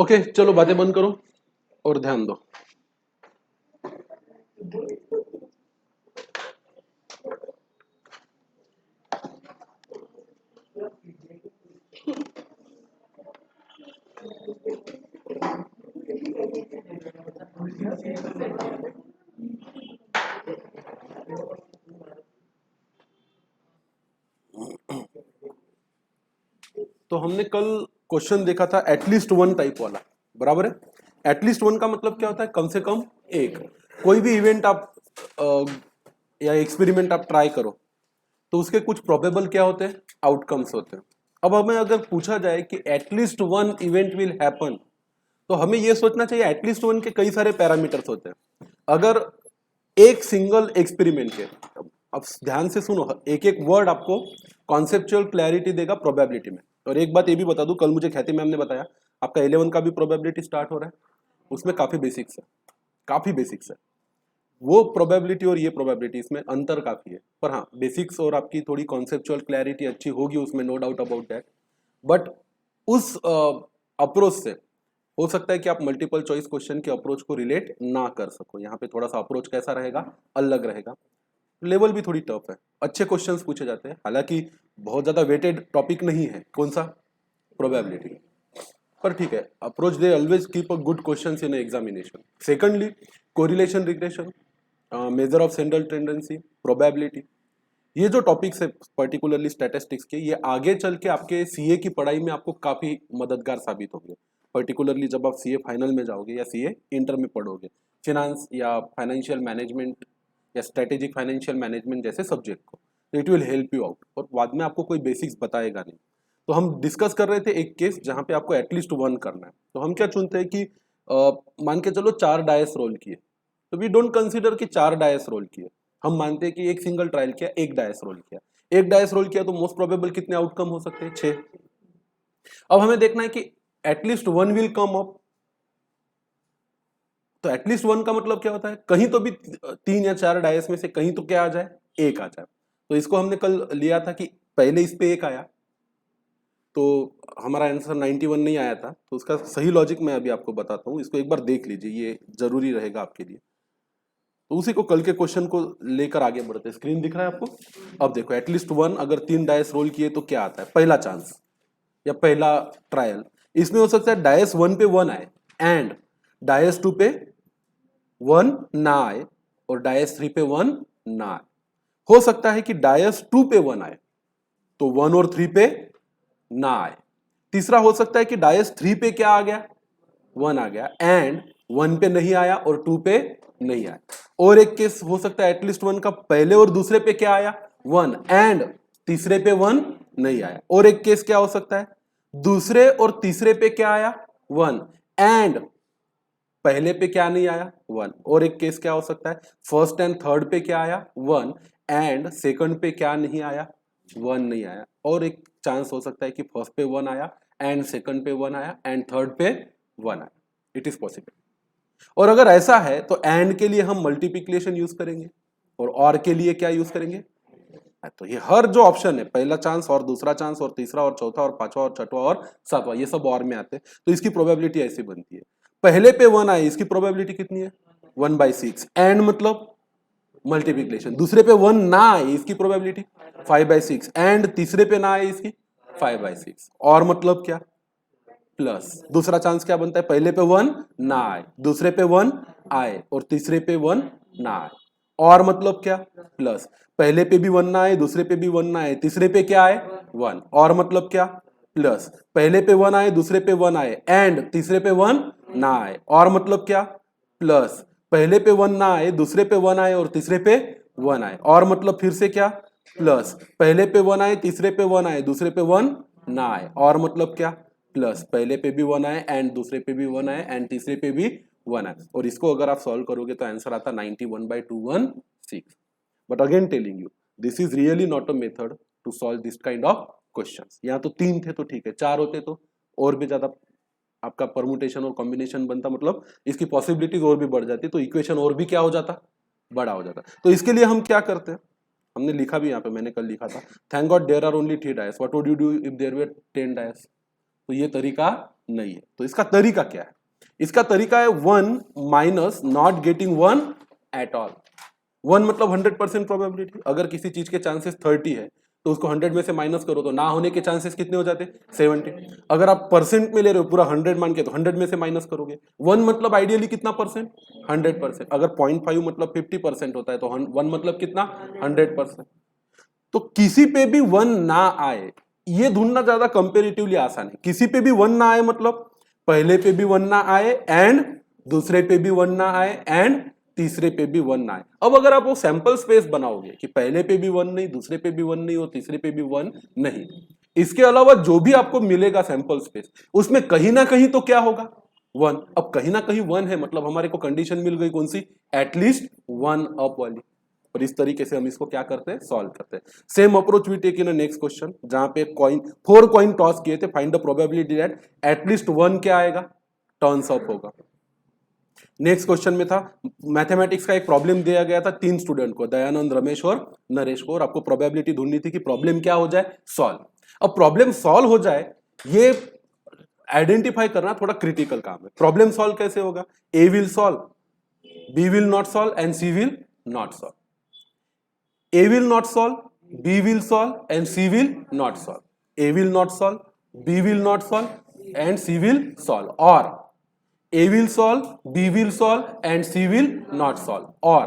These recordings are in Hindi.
ओके चलो बातें बंद करो और ध्यान दो। तो हमने कल क्वेश्चन देखा था एटलीस्ट वन टाइप वाला, बराबर है। एटलीस्ट वन का मतलब क्या होता है? कम से कम एक। कोई भी इवेंट आप या एक्सपेरिमेंट आप ट्राई करो तो उसके कुछ प्रोबेबल क्या होते हैं? आउटकम्स होते हैं। अब हमें अगर पूछा जाए कि at least one event will happen, तो हमें यह सोचना चाहिए एटलीस्ट वन के कई सारे पैरामीटर्स होते हैं। अगर एक सिंगल एक्सपेरिमेंट के, अब ध्यान से सुनो, एक एक वर्ड आपको कॉन्सेप्चुअल क्लैरिटी देगा प्रोबेबिलिटी में। और एक बात ये भी बता दूं, कल मुझे ख्याति मैम ने बताया आपका 11 का भी प्रोबेबिलिटी स्टार्ट हो रहा है, उसमें काफी बेसिक्स है, काफी बेसिक्स है। वो प्रोबेबिलिटी और ये प्रोबेबिलिटी इसमें अंतर काफी है, पर हाँ बेसिक्स और आपकी थोड़ी कॉन्सेप्चुअल क्लैरिटी अच्छी होगी उसमें, no doubt about that. But उस अप्रोच से हो सकता है कि आप मल्टीपल चॉइस क्वेश्चन के अप्रोच को रिलेट ना कर सको। यहाँ पे थोड़ा सा अप्रोच कैसा रहेगा? अलग रहेगा। लेवल भी थोड़ी टफ है, अच्छे क्वेश्चंस पूछे जाते हैं, हालांकि बहुत ज्यादा वेटेड टॉपिक नहीं है। कौन सा? प्रोबेबिलिटी। पर ठीक है, approach they always keep a good questions in examination. Secondly correlation regression, measure of central tendency, probability, ये जो टॉपिक्स है पर्टिकुलरली स्टैटिस्टिक्स के, ये आगे चल के आपके सीए की पढ़ाई में आपको काफी मददगार साबित होंगे। पर्टिकुलरली जब आप सीए फाइनल में जाओगे या सीए इंटर में पढ़ोगे, फिनांस या फाइनेंशियल मैनेजमेंट या स्ट्रेटेजिक फाइनेंशियल मैनेजमेंट जैसे सब्जेक्ट को, तो it will help you out. और बाद में आपको कोई बेसिक्स बताएगा नहीं। तो हम डिस्कस कर रहे थे एक केस जहां पे आपको एटलीस्ट वन करना है। तो हम क्या चुनते हैं कि मान के चलो 4 डायस रोल किए, तो वी डोंट कंसीडर कि 4 डायस रोल किए, हम मानते हैं कि एक सिंगल ट्रायल किया, एक डायस रोल किया। एक डायस रोल किया तो मोस्ट प्रोबेबल कितने आउटकम हो सकते हैं? 6। अब हमें देखना है कि at least one will come up. तो एटलीस्ट वन का मतलब क्या होता है? कहीं तो भी 3 या 4 डायस में से कहीं तो क्या आ जाए? एक आ जाए। तो इसको हमने कल लिया था कि पहले इस पे एक आया तो हमारा आंसर 91 नहीं आया था। तो उसका सही लॉजिक मैं अभी आपको बताता हूँ, इसको एक बार देख लीजिए, ये जरूरी रहेगा आपके लिए। तो उसी को कल के क्वेश्चन को लेकर आगे बढ़ते हैं। स्क्रीन दिख रहा है आपको? अब देखो एटलीस्ट वन, अगर 3 डायस रोल किए तो क्या आता है? पहला चांस या पहला ट्रायल, इसमें हो सकता है डायस 1 पे 1 आए एंड डायस 2 पे 1 ना आए और डायस 3 पे 1 ना आए। हो सकता है कि डायस 2 पे 1 आए तो 1 और 3 पे ना आए। तीसरा हो सकता है कि डायस 3 पे क्या आ गया? 1 आ गया एंड 1 पे नहीं आया और 2 पे नहीं आया। और एक केस हो सकता है एटलीस्ट 1 का पहले और दूसरे पे क्या आया? 1 एंड तीसरे पे 1 नहीं आया। और एक केस क्या हो सकता है? दूसरे और तीसरे पे क्या आया? 1 एंड पहले पे क्या नहीं आया? 1। और एक केस क्या हो सकता है? फर्स्ट एंड थर्ड पे क्या आया? 1 एंड सेकंड पे क्या नहीं आया? 1 नहीं आया। और एक चांस हो सकता है कि फर्स्ट पे 1 आया एंड सेकंड पे 1 आया एंड थर्ड पे 1 आया। It is possible. और अगर ऐसा है तो एंड के लिए हम मल्टीप्लिकेशन यूज करेंगे और के लिए क्या यूज करेंगे? तो ये हर जो ऑप्शन है, पहला चांस और दूसरा चांस और तीसरा और चौथा और पांचवा और छठवा और सातवां, ये सब और में आते हैं। तो इसकी प्रोबेबिलिटी ऐसी बनती है, पहले पे 1 आए इसकी प्रोबेबिलिटी कितनी है? 1/6। एंड मतलब मल्टीप्लिकेशन। दूसरे पे 1 ना आए इसकी प्रोबेबिलिटी 5/6 एंड तीसरे पे ना आए इसकी 5/6। और मतलब क्या? प्लस। दूसरा चांस क्या बनता है? पहले पे 1 ना आए, दूसरे पे 1 आए और तीसरे पे 1 ना आए। और मतलब क्या? प्लस। पहले पे भी 1 ना आए, दूसरे पे भी 1 ना आए, तीसरे पे क्या आए? 1। और मतलब क्या? प्लस। पहले पे 1 आए, दूसरे पे 1 आए एंड तीसरे पे 1 ना आए। और मतलब क्या? प्लस। पहले पे 1 ना आए, दूसरे पे 1 आए और तीसरे पे 1 आए। और मतलब फिर से क्या? प्लस। पहले पे 1 आए, तीसरे पे 1 आए, दूसरे पे 1 ना आए। और मतलब क्या? प्लस। पहले पे भी 1 आए एंड दूसरे पे भी 1 आए एंड तीसरे पे भी 1 आए। और इसको अगर आप सॉल्व करोगे तो आंसर आता 91/216। But again telling you, this is really not a method to solve this kind of questions. यहाँ तो 3 थे तो ठीक है, 4 होते तो और भी ज्यादा आपका परमुटेशन और कॉम्बिनेशन बनता, मतलब इसकी पॉसिबिलिटीज और भी बढ़ जाती, तो इक्वेशन और भी क्या हो जाता? बड़ा हो जाता। तो इसके लिए हम क्या करते हैं, हमने लिखा भी यहाँ पे, मैंने कल लिखा था, thank God there are only 3 dice, what would you do if there were 10 dice. तो ये तरीका नहीं है। तो इसका तरीका क्या है? इसका तरीका है 1 minus not getting 1 at all. 1 मतलब 100% प्रोबेबिलिटी। अगर किसी चीज के चांसेस 30 है तो उसको 100 में से माइनस करो तो ना होने के चांसेस कितने हो जाते? 70। अगर आप परसेंट में ले रहे हो पूरा 100 मान के तो 100 में से माइनस करोगे। 1 मतलब आइडियली कितना परसेंट? 100%। अगर 0.5 मतलब 50% होता है तो 1 मतलब कितना? 100%। तो किसी पे भी 1 ना आए ये ढूंढना ज्यादा कंपेरेटिवली आसान है। किसी पे भी 1 ना आए मतलब पहले पे भी 1 ना आए एंड दूसरे पे भी 1 ना आए एंड तीसरे पे भी 1 ना आए। अब अगर आप वो सैंपल स्पेस बनाओगे कि पहले पे भी 1 नहीं, दूसरे पे भी 1 नहीं और तीसरे पे भी 1 नहीं, इसके अलावा जो भी आपको मिलेगा सैंपल स्पेस उसमें कहीं ना कहीं तो क्या होगा? 1। अब कहीं ना कहीं 1 है मतलब हमारे को कंडीशन मिल गई कौन सी? एटलीस्ट 1 अप वाली। और इस तरीके से हम इसको क्या करते हैं? सॉल्व करते हैं। Same approach we take in next question जहां पे कॉइन 4 कॉइन टॉस किए थे। Find the probability that at least 1 क्या आएगा? टर्न्स अप होगा। नेक्स्ट क्वेश्चन में था मैथमेटिक्स का एक प्रॉब्लम दिया गया था 3 स्टूडेंट को, दयानंद, रमेश और नरेश को, और आपको प्रोबेबिलिटी ढूंढनी थी कि प्रॉब्लम क्या हो जाए? सॉल्व। अब प्रॉब्लम सॉल्व हो जाए ये आइडेंटिफाई करना थोड़ा क्रिटिकल काम है। प्रॉब्लम सॉल्व कैसे होगा? A will solve, B will not solve and C will not solve. A will not solve, B will solve and C will not solve. A will not solve, B will not solve and C will solve. Or A will solve, B will solve and C will not solve. Or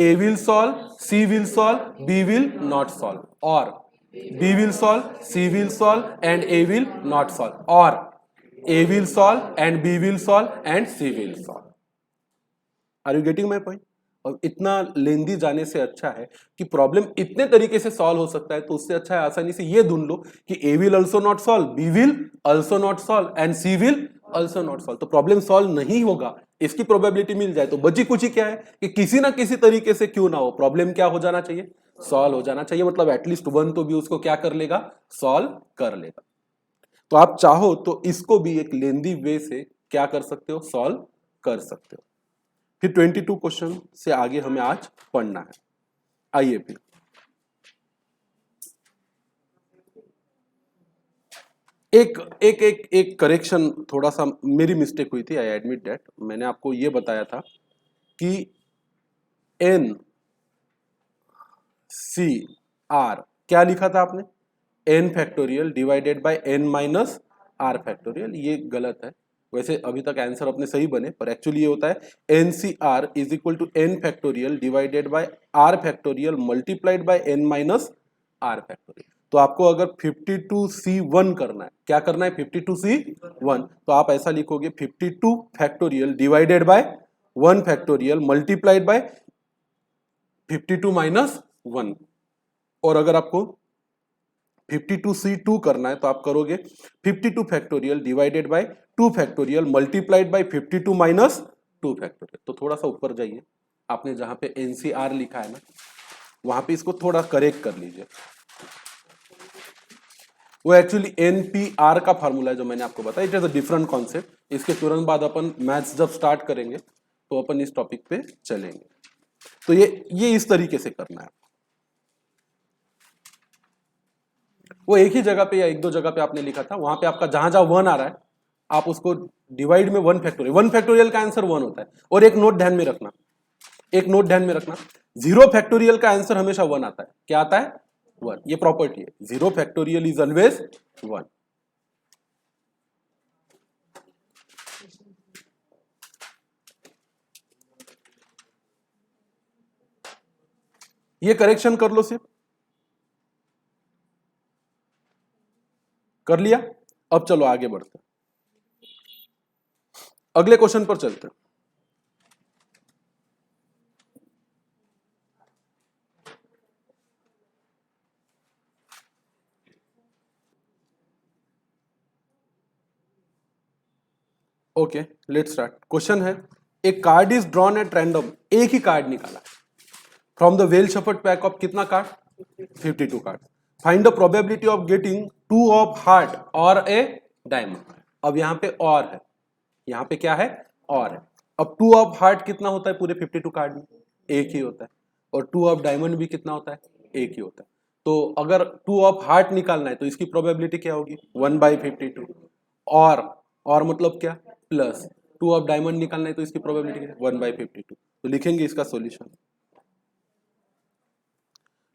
A will solve, C will solve, B will not solve. Or B will solve, C will solve and A will not solve. Or A will solve and B will solve and C will solve. Are you getting my point? और इतना लेंदी जाने से अच्छा है कि प्रॉब्लम इतने तरीके से सॉल्व हो सकता है तो उससे अच्छा है आसानी से ये ढूंढ लो कि A will also not solve, B will also not solve and C will also not solve. तो प्रॉब्लम सॉल्व नहीं होगा इसकी प्रोबेबिलिटी मिल जाए तो बची कुची क्या है कि किसी ना किसी तरीके से क्यों ना हो प्रॉब्लम क्या हो जाना चाहिए? सॉल्व हो जाना चाहिए। मतलब एटलीस्ट 1 तो भी उसको क्या कर लेगा? सॉल्व कर लेगा। तो आप चाहो तो इसको भी एक लेंदी वे से क्या कर सकते हो? सॉल्व कर सकते हो। फिर 22 क्वेश्चन से आगे हमें आज पढ़ना है। आइए फिर एक करेक्शन, थोड़ा सा मेरी मिस्टेक हुई थी, आई एडमिट दैट। मैंने आपको यह बताया था कि एन सी आर क्या लिखा था आपने? N factorial divided by N minus R factorial. ये गलत है। वैसे अभी तक आंसर अपने सही बने पर एक्चुअली ये होता है N C R is equal to N factorial divided by R factorial multiplied by N minus R factorial. तो आपको अगर 52C1 करना है, क्या करना है? 52C1, तो आप ऐसा लिखोगे 52 factorial divided bye 1 factorial multiplied bye 52 minus 1। और अगर आपको 52C2 करना है तो आप करोगे 52 factorial divided bye 2 factorial multiplied bye 52 minus 2 factorial. तो थोड़ा सा ऊपर जाइए, आपने जहां पे एनसीआर लिखा है ना वहां पे इसको थोड़ा करेक्ट कर लीजिए। वो एक्चुअली एनपीआर का फार्मूला है जो मैंने आपको बताया। It is a different concept. इसके तुरंत बाद अपन मैथ्स जब स्टार्ट करेंगे तो अपन इस टॉपिक पे चलेंगे। तो ये इस तरीके से करना है। वो एक ही जगह पे या एक दो जगह पे आपने लिखा था, वहां पे आपका जहां जहां 1 आ रहा है आप उसको डिवाइड में 1 फैक्टोरियल, 1 फैक्टोरियल का आंसर 1 होता है। और एक नोट ध्यान में रखना, एक नोट ध्यान में रखना, 0 फैक्टोरियल का आंसर हमेशा 1 आता है। क्या आता है? 1। ये प्रॉपर्टी है, 0 फैक्टोरियल इज ऑलवेज 1। ये करेक्शन कर लो, सिर्फ कर लिया। अब चलो आगे बढ़ते हैं, अगले क्वेश्चन पर चलते हैं। Okay let's start. क्वेश्चन है एक card is drawn at random. एक ही कार्ड निकाला from the well shuffled pack of कितना card? 52 card. Find the probability of getting 2 of heart और ए डायमंड। अब यहां पे और है, यहां पे क्या है? और है। अब 2 ऑफ हार्ट कितना होता है पूरे 52 कार्ड में? एक ही होता है। और 2 ऑफ डायमंड भी कितना होता है? एक ही होता है। तो अगर 2 ऑफ हार्ट निकालना है तो इसकी प्रोबेबिलिटी क्या होगी? 1/52। और और मतलब क्या, प्लस 2 ऑफ डायमंड निकालना है तो इसकी प्रोबेबिलिटी क्या है, 1/52। तो लिखेंगे इसका सॉल्यूशन।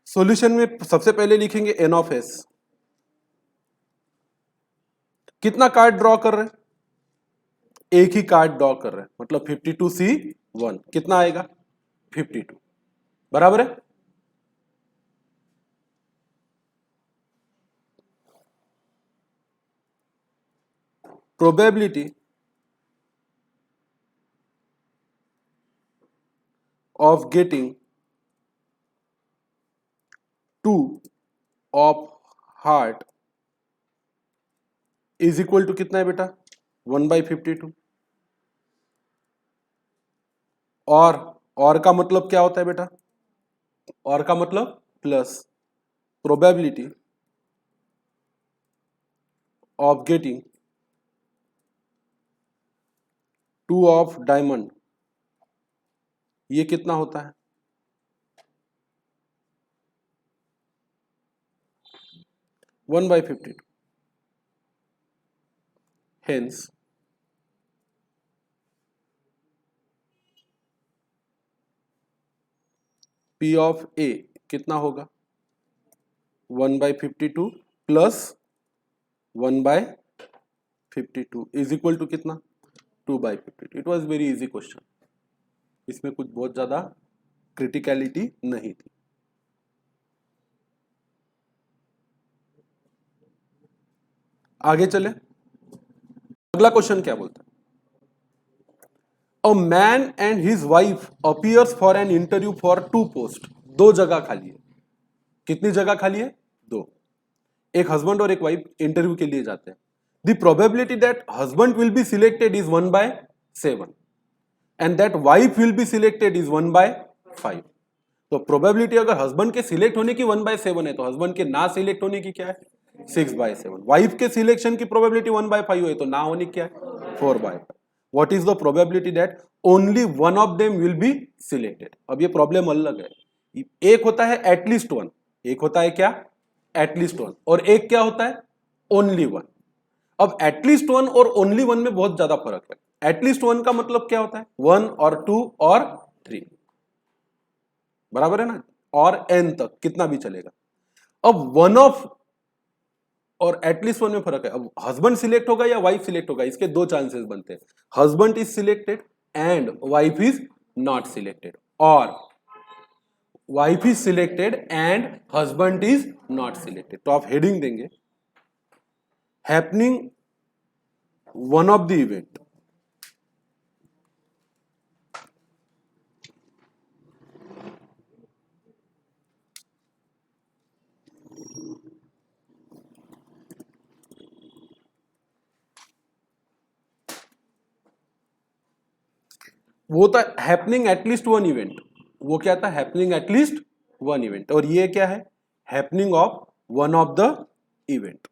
सॉल्यूशन में सबसे पहले लिखेंगे n ऑफ s। कितना कार्ड ड्रॉ कर रहे हैं, एक ही कार्ड ड्रॉ कर रहे हैं, मतलब 52C1 कितना आएगा 52, बराबर है। Probability of getting 2 of heart is equal to कितना है बेटा 1/52। और का मतलब क्या होता है बेटा, और का मतलब plus probability of getting 2 of diamond, ये कितना होता है 1/52। हेंस P ऑफ A कितना होगा 1/52 प्लस 1/52 इज इक्वल टू कितना 2/52। It was very easy question, इसमें कुछ बहुत ज्यादा क्रिटिकलिटी नहीं थी। आगे चले, अगला क्वेश्चन क्या बोलता है, a man and his wife appears for an interview for 2 post. 2 जगह खाली है, कितनी जगह खाली है 2। एक हस्बैंड और एक वाइफ इंटरव्यू के लिए जाते हैं। The probability that husband will be selected is 1/7 and that wife will be selected is 1/5। तो प्रोबेबिलिटी अगर हस्बैंड के सिलेक्ट होने की 1/7 है तो हस्बैंड के ना सिलेक्ट होने की क्या है 6/7। वाइफ के सिलेक्शन की प्रोबेबिलिटी 1/5 है तो ना होने की क्या है 4/5। What is the probability that only one of them will be selected. अब ये प्रॉब्लम अलग है, एक होता है एटलीस्ट वन, एक होता है क्या एटलीस्ट वन, और एक क्या होता है ओनली वन। अब एटलीस्ट वन और ओनली वन में बहुत ज्यादा फर्क है। एटलीस्ट वन का मतलब क्या होता है 1 और 2 और 3, बराबर है ना, और n तक कितना भी चलेगा। अब वन ऑफ और एटलीस्ट वन में फर्क है। अब हस्बैंड सिलेक्ट होगा या वाइफ सिलेक्ट होगा, इसके 2 चांसेस बनते हैं, husband is selected and wife is not selected, और wife is selected and husband is not selected. तो आप हेडिंग देंगे happening one of the event वो था हैपनिंग एटलीस्ट वन इवेंट, वो क्या था हैपनिंग एटलीस्ट वन इवेंट, और ये क्या है happening of one of the event.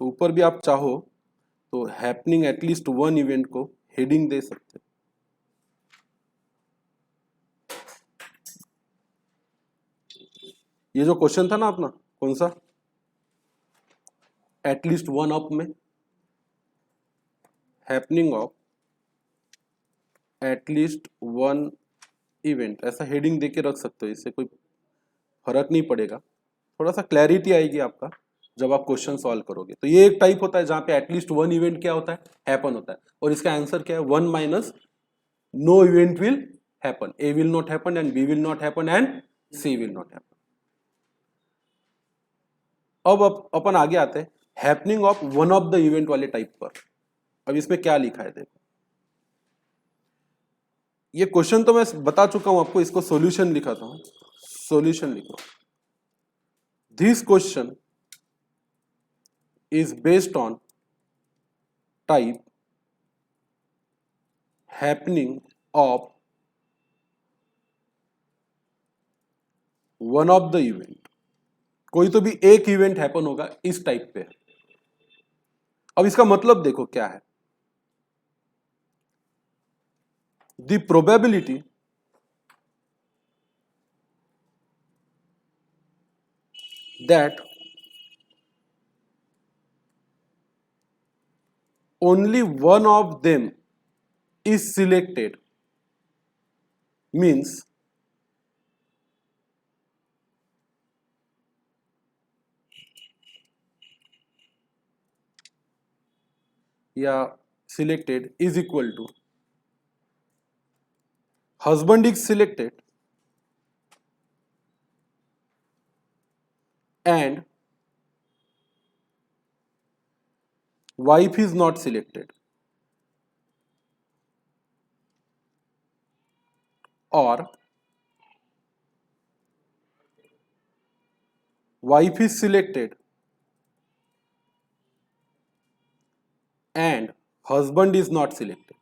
तो ऊपर भी आप चाहो तो हैपनिंग एटलीस्ट वन इवेंट को हेडिंग दे सकते हैं। ये जो क्वेश्चन था ना अपना कौन सा एटलीस्ट वन ऑफ में, happening of at least one event, ऐसा हेडिंग देके रख सकते हो, इससे कोई फर्क नहीं पड़ेगा, थोड़ा सा क्लैरिटी आएगी आपका जब आप क्वेश्चन सॉल्व करोगे। तो ये एक टाइप होता है जहां पे एटलीस्ट वन इवेंट क्या होता है हैपन होता है, और इसका आंसर क्या है 1 minus no event will happen, A will not happen and B will not happen and C will not happen. अब अपन आगे आते हैं happening of one of the event वाले टाइप पर। अब इसमें क्या लिखा है देखो, ये क्वेश्चन तो मैं बता चुका हूं आपको, इसको सॉल्यूशन लिखा था, सॉल्यूशन लिखो। This question is based on type happening of one of the event, कोई तो भी एक इवेंट हैपन होगा इस टाइप पे। अब इसका मतलब देखो क्या है, the probability that only one of them is selected means selected is equal to husband is selected and wife is not selected, or wife is selected and husband is not selected.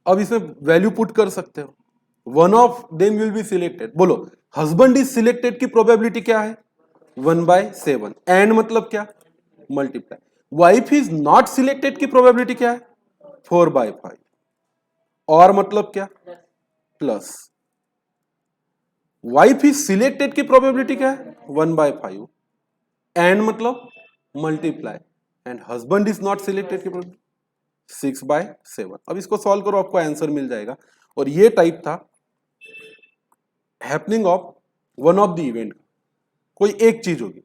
अब इसमें वैल्यू पुट कर सकते हो, one of them will be selected. बोलो हस्बैंड इज सिलेक्टेड की प्रोबेबिलिटी क्या है 1/7. एंड मतलब क्या multiply. Wife is not selected की प्रोबेबिलिटी क्या है 4/5. और मतलब क्या प्लस. वाइफ इज सिलेक्टेड की प्रोबेबिलिटी क्या है 1/5. एंड मतलब multiply. And husband is not selected की प्रोबेबिलिटी 6/7. अब इसको सॉल्व करो, आपको आंसर मिल जाएगा. और ये टाइप था happening of one of the event. कोई एक चीज होगी.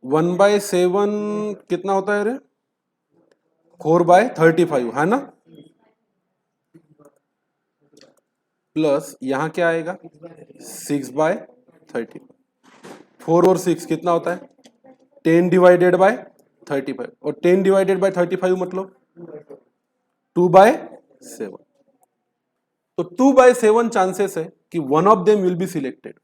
वन बाय सेवन कितना होता है रे 4/35 है ना. प्लस यहां क्या आएगा 6/35. 4 और 6 कितना होता है 10 डिवाइडेड बाय 35. और 10 डिवाइडेड बाय 35 मतलब 2/7. तो 2/7 चांसेस है कि one of them will be selected.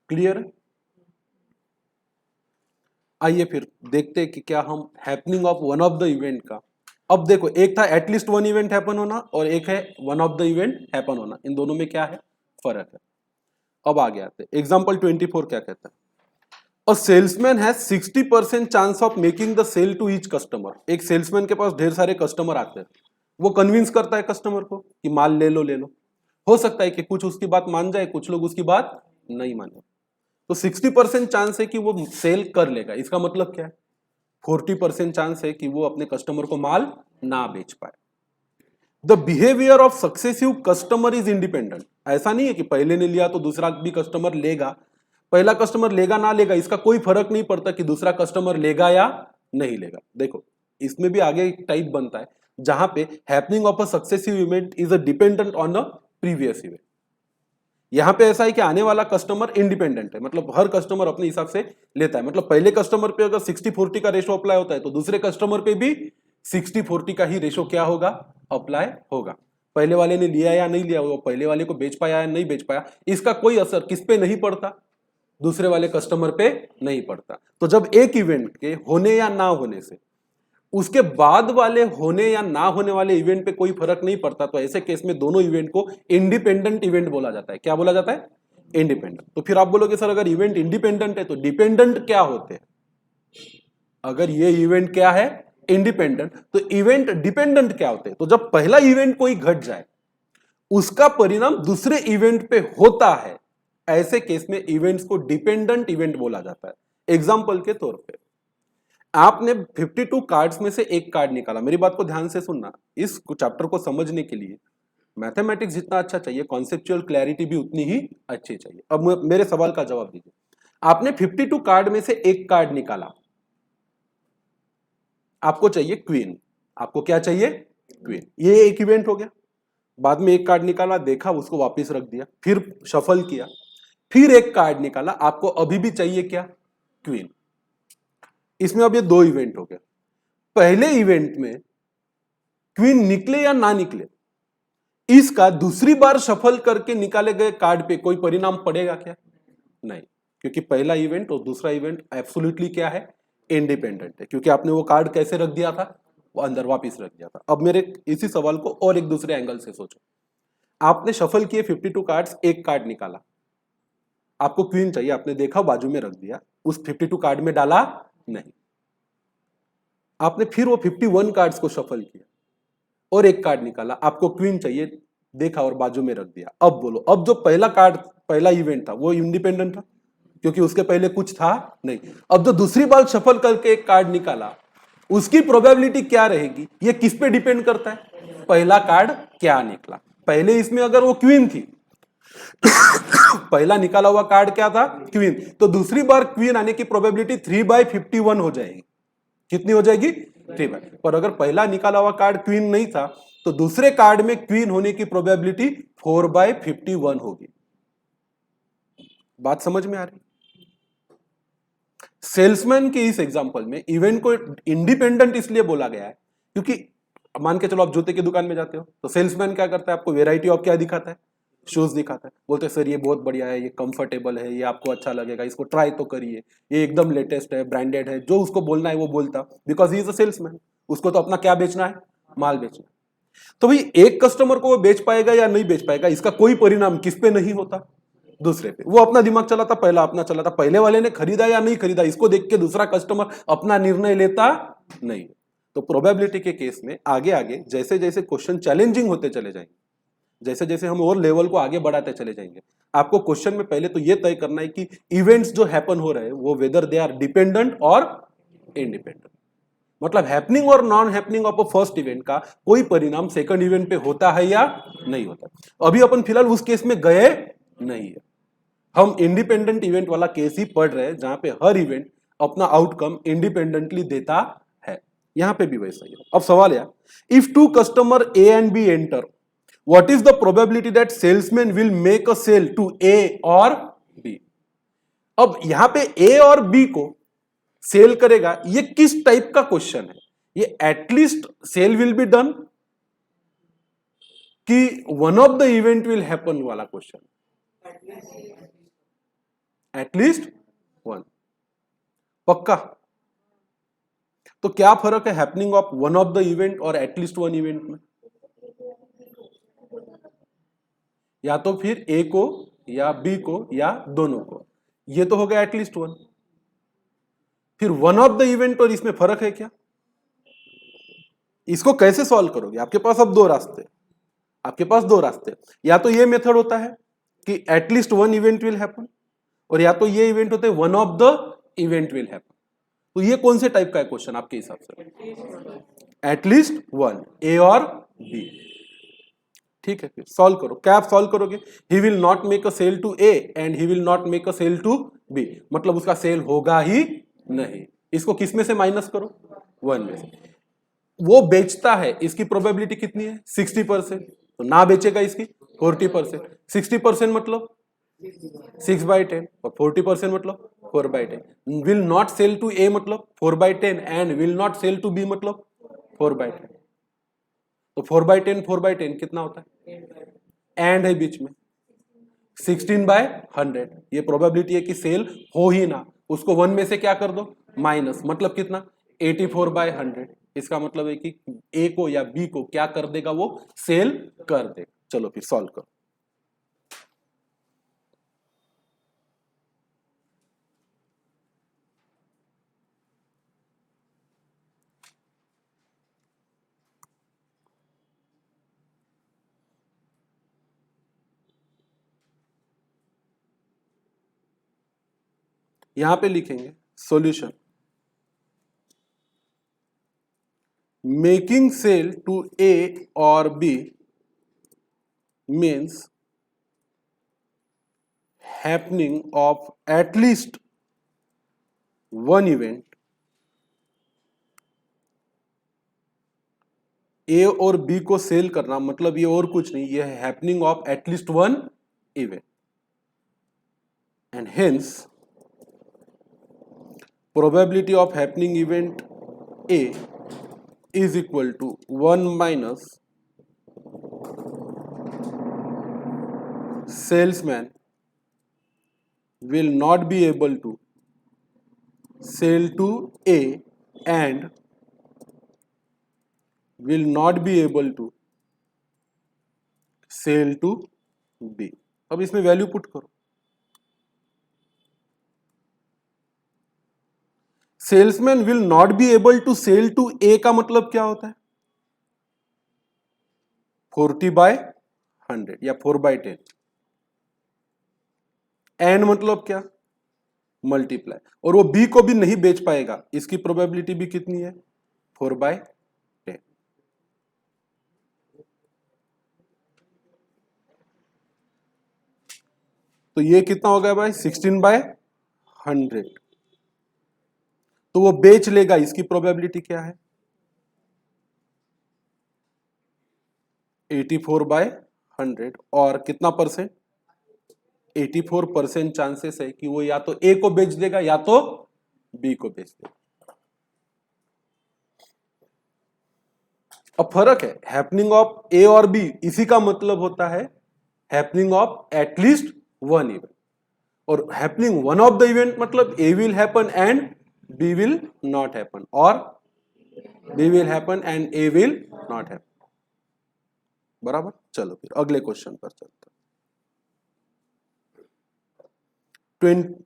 Clear है. आइए फिर देखते हैं कि क्या हम happening of one of the event का. अब देखो एक था एटलीस्ट वन इवेंट हैपन होना और एक है one of the event happen होना. इन दोनों में क्या है फर्क है. अब आगे आते हैं. एग्जांपल 24 क्या कहता है. A salesman has 60% chance of making the sale to each customer. एक सेल्समैन के पास ढेर सारे कस्टमर आते हैं. वो कन्विंस करता है कस्टमर को कि माल ले लो ले लो. हो सकता है कि कुछ उसकी बात मान जाए, कुछ लोग उसकी बात नहीं माने. तो 60% चांस है कि वो सेल कर लेगा. इसका मतलब क्या है 40% चांस है कि वो अपने कस्टमर को माल ना बेच पाए. The behaviour of successive customer is independent. ऐसा नहीं है कि पहले ने लिया तो दूसरा भी कस्टमर लेगा. पहला कस्टमर लेगा ना लेगा इसका कोई फर्क नहीं पड़ता कि दूसरा कस्टमर लेगा या नहीं लेगा. देखो इसमें भी आगे एक टाइप बनता है जहां पे happening of a successive event is a dependent on a previous event. यहां पे ऐसा है कि आने वाला कस्टमर इंडिपेंडेंट है. मतलब हर कस्टमर अपने हिसाब से लेता है. मतलब पहले कस्टमर पे अगर 60-40 का रेशो अप्लाई होता है तो दूसरे कस्टमर पे भी 60-40 का ही रेशो क्या होगा अप्लाई होगा. पहले वाले ने लिया या नहीं लिया, वो पहले वाले को बेच पाया या नहीं बेच पाया, इसका कोई असर किस पे नहीं पड़ता दूसरे वाले कस्टमर पे नहीं पड़ता. तो जब एक इवेंट के होने या ना होने से उसके बाद वाले होने या ना होने वाले इवेंट पे कोई फर्क नहीं पड़ता, तो ऐसे केस में दोनों इवेंट को इंडिपेंडेंट इवेंट बोला जाता है. क्या बोला जाता है इंडिपेंडेंट. तो फिर आप बोलोगे सर अगर इवेंट इंडिपेंडेंट है तो डिपेंडेंट क्या होते हैं. अगर ये इवेंट क्या है इंडिपेंडेंट तो इवेंट डिपेंडेंट क्या होते हैं. तो जब पहला इवेंट कोई घट जाए उसका परिणाम दूसरे इवेंट पे होता है, ऐसे केस में इवेंट्स को डिपेंडेंट इवेंट बोला जाता है. एग्जाम्पल के तौर पे आपने 52 कार्ड्स में से एक कार्ड निकाला. मेरी बात को ध्यान से सुनना. इस चैप्टर को समझने के लिए मैथमेटिक्स जितना अच्छा चाहिए कॉन्सेप्चुअल क्लैरिटी भी उतनी ही अच्छी चाहिए. अब मेरे सवाल का जवाब दीजिए. आपने 52 कार्ड में से एक कार्ड निकाला. आपको चाहिए क्वीन. आपको क्या चाहिए क्वीन. ये एक इवेंट हो गया. बाद में एक कार्ड निकाला, देखा, उसको वापस रख दिया, फिर शफल किया, फिर एक कार्ड निकाला, आपको अभी भी चाहिए क्या क्वीन. इसमें अब ये दो इवेंट हो गए. पहले इवेंट में क्वीन निकले या ना निकले इसका दूसरी बार शफल करके निकाले गए कार्ड पे कोई परिणाम पड़ेगा क्या नहीं. क्योंकि पहला इवेंट और दूसरा इवेंट एब्सोल्युटली क्या है इंडिपेंडेंट है. क्योंकि आपने वो कार्ड कैसे रख दिया था वो अंदर वापस रख दिया था. अब मेरे इसी सवाल को और एक दूसरे एंगल से सोचो. आपने शफल किए 52 कार्ड्स, एक कार्ड निकाला, आपको क्वीन चाहिए, आपने देखा बाजू में रख दिया, उस 52 कार्ड में डाला नहीं. आपने फिर वो 51 कार्ड्स को शफल किया और एक कार्ड निकाला, आपको क्वीन चाहिए, देखा और बाजू में रख दिया। अब बोलो, अब जो पहला कार्ड, पहला इवेंट था वो इंडिपेंडेंट था क्योंकि उसके पहले कुछ था नहीं। अब जो दूसरी बार शफल करके एक कार्ड निकाला, उसकी प्रोबेबिलिटी क्या रहेगी, ये किस पे डिपेंड करता है, पहला कार्ड क्या निकला। पहले इसमें अगर वो क्वीन थी पहला निकाला हुआ कार्ड क्या था, क्वीन, तो दूसरी बार क्वीन आने की प्रोबेबिलिटी 3/51 हो जाएगी। कितनी हो जाएगी, 3/। पर अगर पहला निकाला हुआ कार्ड क्वीन नहीं था तो दूसरे कार्ड में क्वीन होने की प्रोबेबिलिटी 4/51 होगी। बात समझ में आ रही। सेल्समैन के इस एग्जांपल में इवेंट को इंडिपेंडेंट इसलिए बोला गया है क्योंकि मान के चलो आप जूते की दुकान में जाते हो तो सेल्समैन क्या करता है, आपको वेराइटी ऑफ क्या दिखाता है, शूज दिखाता है, बोलते हैं सर ये बहुत बढ़िया है, ये कंफर्टेबल है, ये आपको अच्छा लगेगा, इसको ट्राई तो करिए, ये एकदम लेटेस्ट है, ब्रांडेड है, जो उसको बोलना है वो बोलता, because he is a salesman, उसको तो अपना क्या बेचना है, माल बेचना है। तो भाई एक कस्टमर को वो बेच पाएगा या नहीं बेच पाएगा, इसका कोई परिणाम किस पे नहीं होता, दूसरे पे। वो अपना दिमाग चलाता, पहला अपना चलाता, पहले वाले ने खरीदा या नहीं खरीदा इसको देख के दूसरा कस्टमर अपना निर्णय लेता नहीं। तो प्रोबेबिलिटी के केस में आगे आगे जैसे जैसे क्वेश्चन चैलेंजिंग होते चले जाएंगे, जैसे जैसे हम और लेवल को आगे बढ़ाते चले जाएंगे, आपको क्वेश्चन में पहले तो ये तय करना है कि इवेंट्स जो हैपन हो रहे हैं वो वेदर दे आर डिपेंडेंट और इंडिपेंडेंट। मतलब हैपनिंग और non happening of a first event का कोई परिणाम सेकंड इवेंट पे होता है या नहीं होता। अभी अपन फिलहाल उस केस में गए नहीं है, हम इंडिपेंडेंट इवेंट वाला केस ही पढ़ रहे हैं जहां पे हर इवेंट अपना आउटकम इंडिपेंडेंटली देता है। यहां पे भी वैसा ही है। अब सवाल है, if two customer A and B enter, what is the probability that salesman will make a sale to A और B। अब यहां पे A और B को सेल करेगा, ये किस टाइप का क्वेश्चन है, ये at least sale will be done कि one of the event will happen वाला क्वेश्चन, एटलीस्ट वन, पक्का। तो क्या फर्क है happening of one of the event और एटलीस्ट वन इवेंट में, या तो फिर ए को या बी को या दोनों को, ये तो हो गया एटलीस्ट वन। फिर वन ऑफ द इवेंट और इसमें फर्क है क्या, इसको कैसे सॉल्व करोगे, आपके पास अब दो रास्ते, आपके पास दो रास्ते, या तो ये मेथड होता है कि at least one event will happen, और या तो ये इवेंट होते हैं one of the event will happen. तो ये कौन से टाइप का है क्वेश्चन आपके हिसाब से, एटलीस्ट वन, ए और बी। ठीक है, फिर सॉल्व करो, क्या आप सॉल्व करोगे, he will not make a sale to A and he will not make a sale to B, मतलब उसका सेल होगा ही नहीं। इसको किस में से माइनस करो, वन में से। वो बेचता है, इसकी प्रोबेबिलिटी कितनी है, 60%, तो ना बेचेगा इसकी 40%। 60% मतलब 6/10 और 40% मतलब 4/10। Will not sell to A मतलब 4/10 and will not sell to B मतलब 4/10। तो 4/10 4/10 कितना होता है, एंड है बीच में, 16/100। ये प्रोबेबिलिटी है कि सेल हो ही ना, उसको वन में से क्या कर दो, माइनस, मतलब कितना, 84/100। इसका मतलब है कि ए को या बी को क्या कर देगा, वो सेल कर देगा। चलो फिर सॉल्व करो। यहां पे लिखेंगे solution, making sale to A और B means happening of at least one event, A और बी को सेल करना मतलब ये और कुछ नहीं, ये है happening of at least one event, and hence probability of happening event A is equal to 1 minus salesman will not be able to sell to A and will not be able to sell to B। अब इसमें वैल्यू पुट करो, salesman will not be able to sell to A का मतलब क्या होता है? 40/100 या 4/10। एन मतलब क्या? मल्टीप्लाई। और वो बी को भी नहीं बेच पाएगा, इसकी प्रोबेबिलिटी भी कितनी है? 4/10। तो ये कितना हो गया भाई? 16/100। तो वो बेच लेगा, इसकी प्रोबेबिलिटी क्या है? 84/100। और कितना परसेंट? 84% चांसेस है कि वो या तो ए को बेच देगा या तो बी को बेच देगा। अब फर्क है, हैपनिंग ऑफ ए और बी, इसी का मतलब होता है happening of at least one event. और happening one of the event मतलब A will happen and B will not happen, और B will happen and A will not happen. बराबर। चलो फिर अगले क्वेश्चन पर चलते हैं।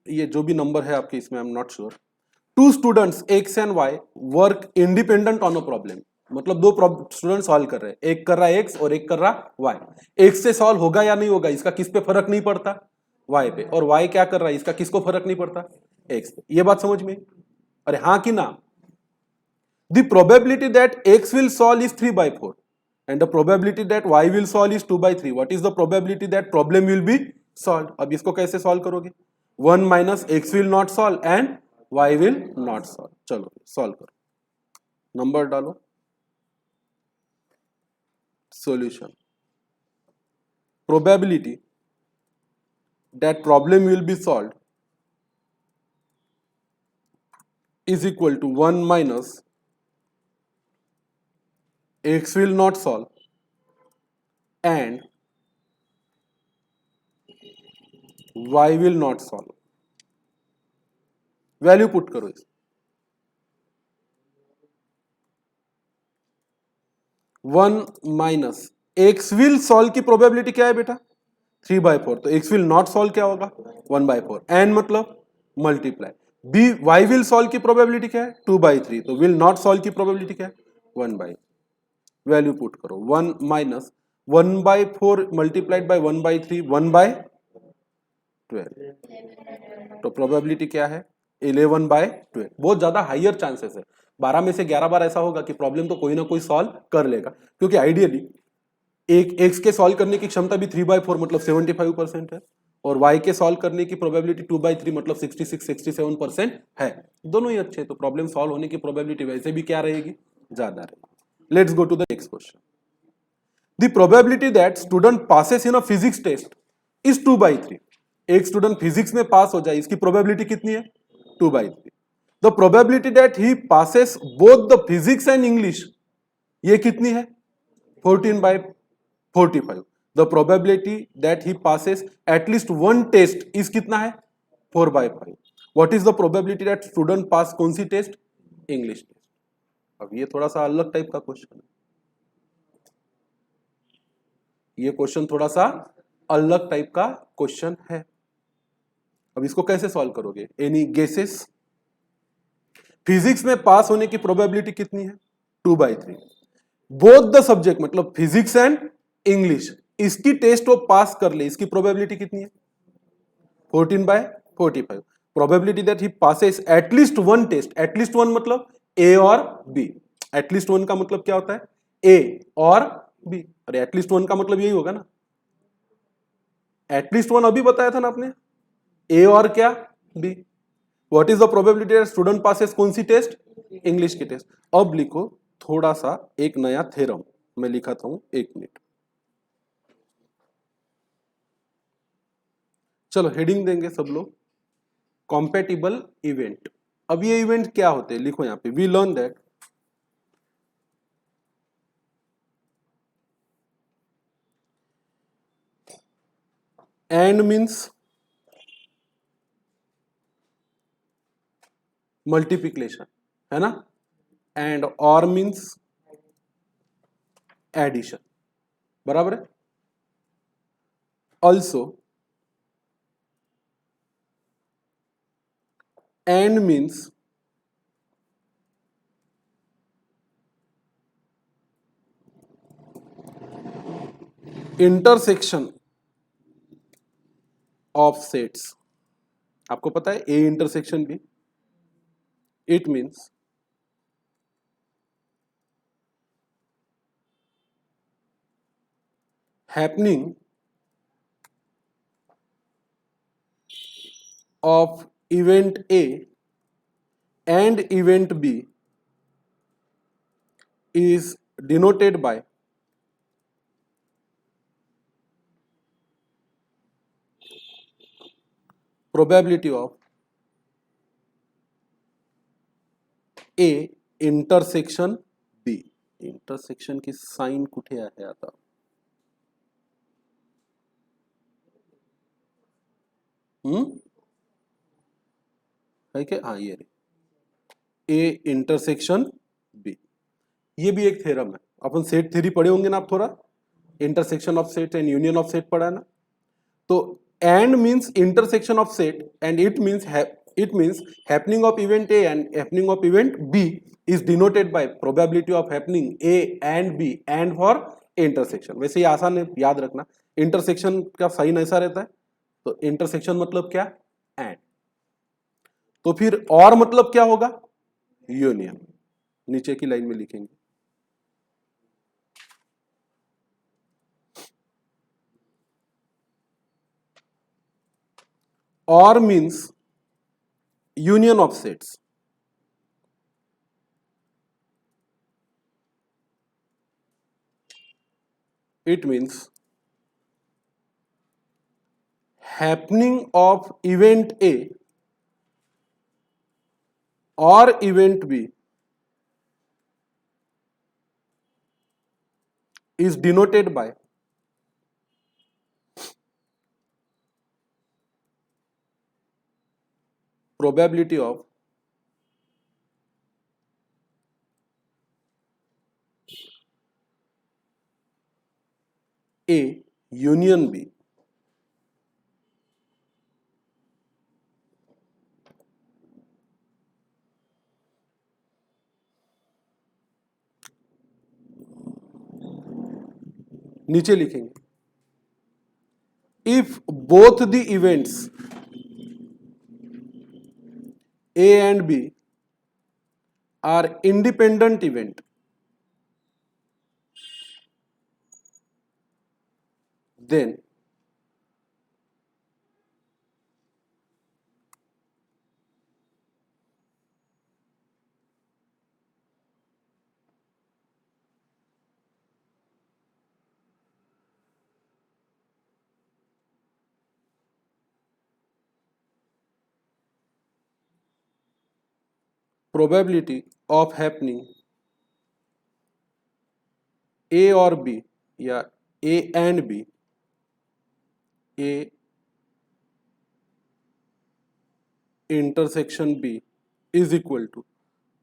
ये जो भी नंबर है आपके इसमें, I am not sure. Two students X and Y work independent on a problem. मतलब दो स्टूडेंट सॉल्व कर रहे हैं, एक कर रहा है एक्स और एक कर रहा वाई। एक्स से सॉल्व होगा या नहीं होगा इसका किस पे फर्क नहीं पड़ता? वाई पे। और वाई क्या कर रहा है, इसका किसको फर्क नहीं पड़ता? एक्स पे। ये बात समझ में? अरे हाँ कि ना? The probability that x will solve is 3/4 and the probability that y will solve is 2/3. What is the probability that problem will be solved? अब इसको कैसे सॉल्व करोगे? 1 minus x will not solve and y will not solve. चलो सॉल्व करो, नंबर डालो, solution. Probability that problem will be solved is equal to 1 minus x will not solve and y will not solve. Value put करो इस 1 माइनस एक्स विल सॉल्व की प्रोबेबिलिटी क्या है बेटा? 3/4। तो एक्स विल नॉट सॉल्व क्या होगा? 1/4। एन मतलब multiply. B Y will solve की प्रोबेबिलिटी क्या है? 2/3। तो विल नॉट सॉल्व की प्रोबेबिलिटी क्या है? 1/, वैल्यू पुट करो 1 माइनस 1/4 मल्टीप्लाइड बाय 1/3 1/12। तो प्रोबेबिलिटी क्या है? 11/12। बहुत ज्यादा हाइयर चांसेस है, 12 में से 11 बार ऐसा होगा कि प्रॉब्लम तो कोई ना कोई सॉल्व कर लेगा। क्योंकि आइडियली एक एक्स के सॉल्व करने की क्षमता भी 3/4 मतलब 75% है, और वाई के सॉल्व करने की प्रोबेबिलिटी 2/3 मतलब 66-67% है। दोनों ही अच्छे, तो प्रॉब्लम सॉल्व होने की प्रोबेबिलिटी वैसे भी क्या रहेगी? ज्यादा रहेगी। Let's go to the next question. The probability that student passes in a physics test is 2/3। एक स्टूडेंट फिजिक्स में पास हो जाए, इसकी प्रोबेबिलिटी कितनी है? 2/3। The probability that he passes both the physics and English, ये कितनी है? 14/45। The probability that he passes at least one test is कितना है? 4/5। What is the probability that student pass कौन सी टेस्ट? English test. अब ये थोड़ा सा अलग टाइप का क्वेश्चन है, ये क्वेश्चन थोड़ा सा अलग टाइप का क्वेश्चन है। अब इसको कैसे सॉल्व करोगे? Any guesses? फिजिक्स में पास होने की प्रोबेबिलिटी कितनी है? 2/3। बोथ द सब्जेक्ट मतलब फिजिक्स एंड इंग्लिश, इसकी टेस्ट वो पास कर ले, इसकी प्रोबेबिलिटी कितनी है? 14/45। Probability that he passes at least one test, at least one मतलब ए और बी। एटलीस्ट वन का मतलब क्या होता है? ए और बी। अरे एटलीस्ट वन का मतलब यही होगा ना, एटलीस्ट वन अभी बताया था ना आपने, ए और क्या? B. What is the probability that student passes कौन सी टेस्ट? इंग्लिश की टेस्ट। अब लिखो थोड़ा सा एक नया थ्योरम, मैं लिखाता हूं, एक मिनट। चलो हेडिंग देंगे सब लोग, कॉम्पेटिबल इवेंट। अब ये इवेंट क्या होते हैं लिखो यहां पे। We learn that and means multiplication, है ना, एंड और मीन्स एडिशन, बराबर है। Also and means intersection of sets, आपको पता है A intersection B, it means happening of event A and event B is denoted by probability of A intersection B. Intersection की साइन कुठे आहे आता? है क्या? हाँ ये A इंटरसेक्शन B, ये भी एक थ्योरम है। अपन सेट थ्योरी पढ़े होंगे ना आप, थोड़ा intersection of set and union of set पढ़ा है ना। तो and means intersection of set and it means happening of event A and happening of event B is denoted by probability of happening A and B and for intersection. वैसे ये आसान है, याद रखना। इंटरसेक्शन का साइन ऐसा रहता है, तो इंटरसेक्शन मतलब क्या? एंड। तो फिर और मतलब क्या होगा? यूनियन। नीचे की लाइन में लिखेंगे और means union of sets. It means happening of event A or event B is denoted by probability of A union B. नीचे लिखेंगे if both the events A and B are independent event, then probability of happening A और B या A and B, A intersection B is equal to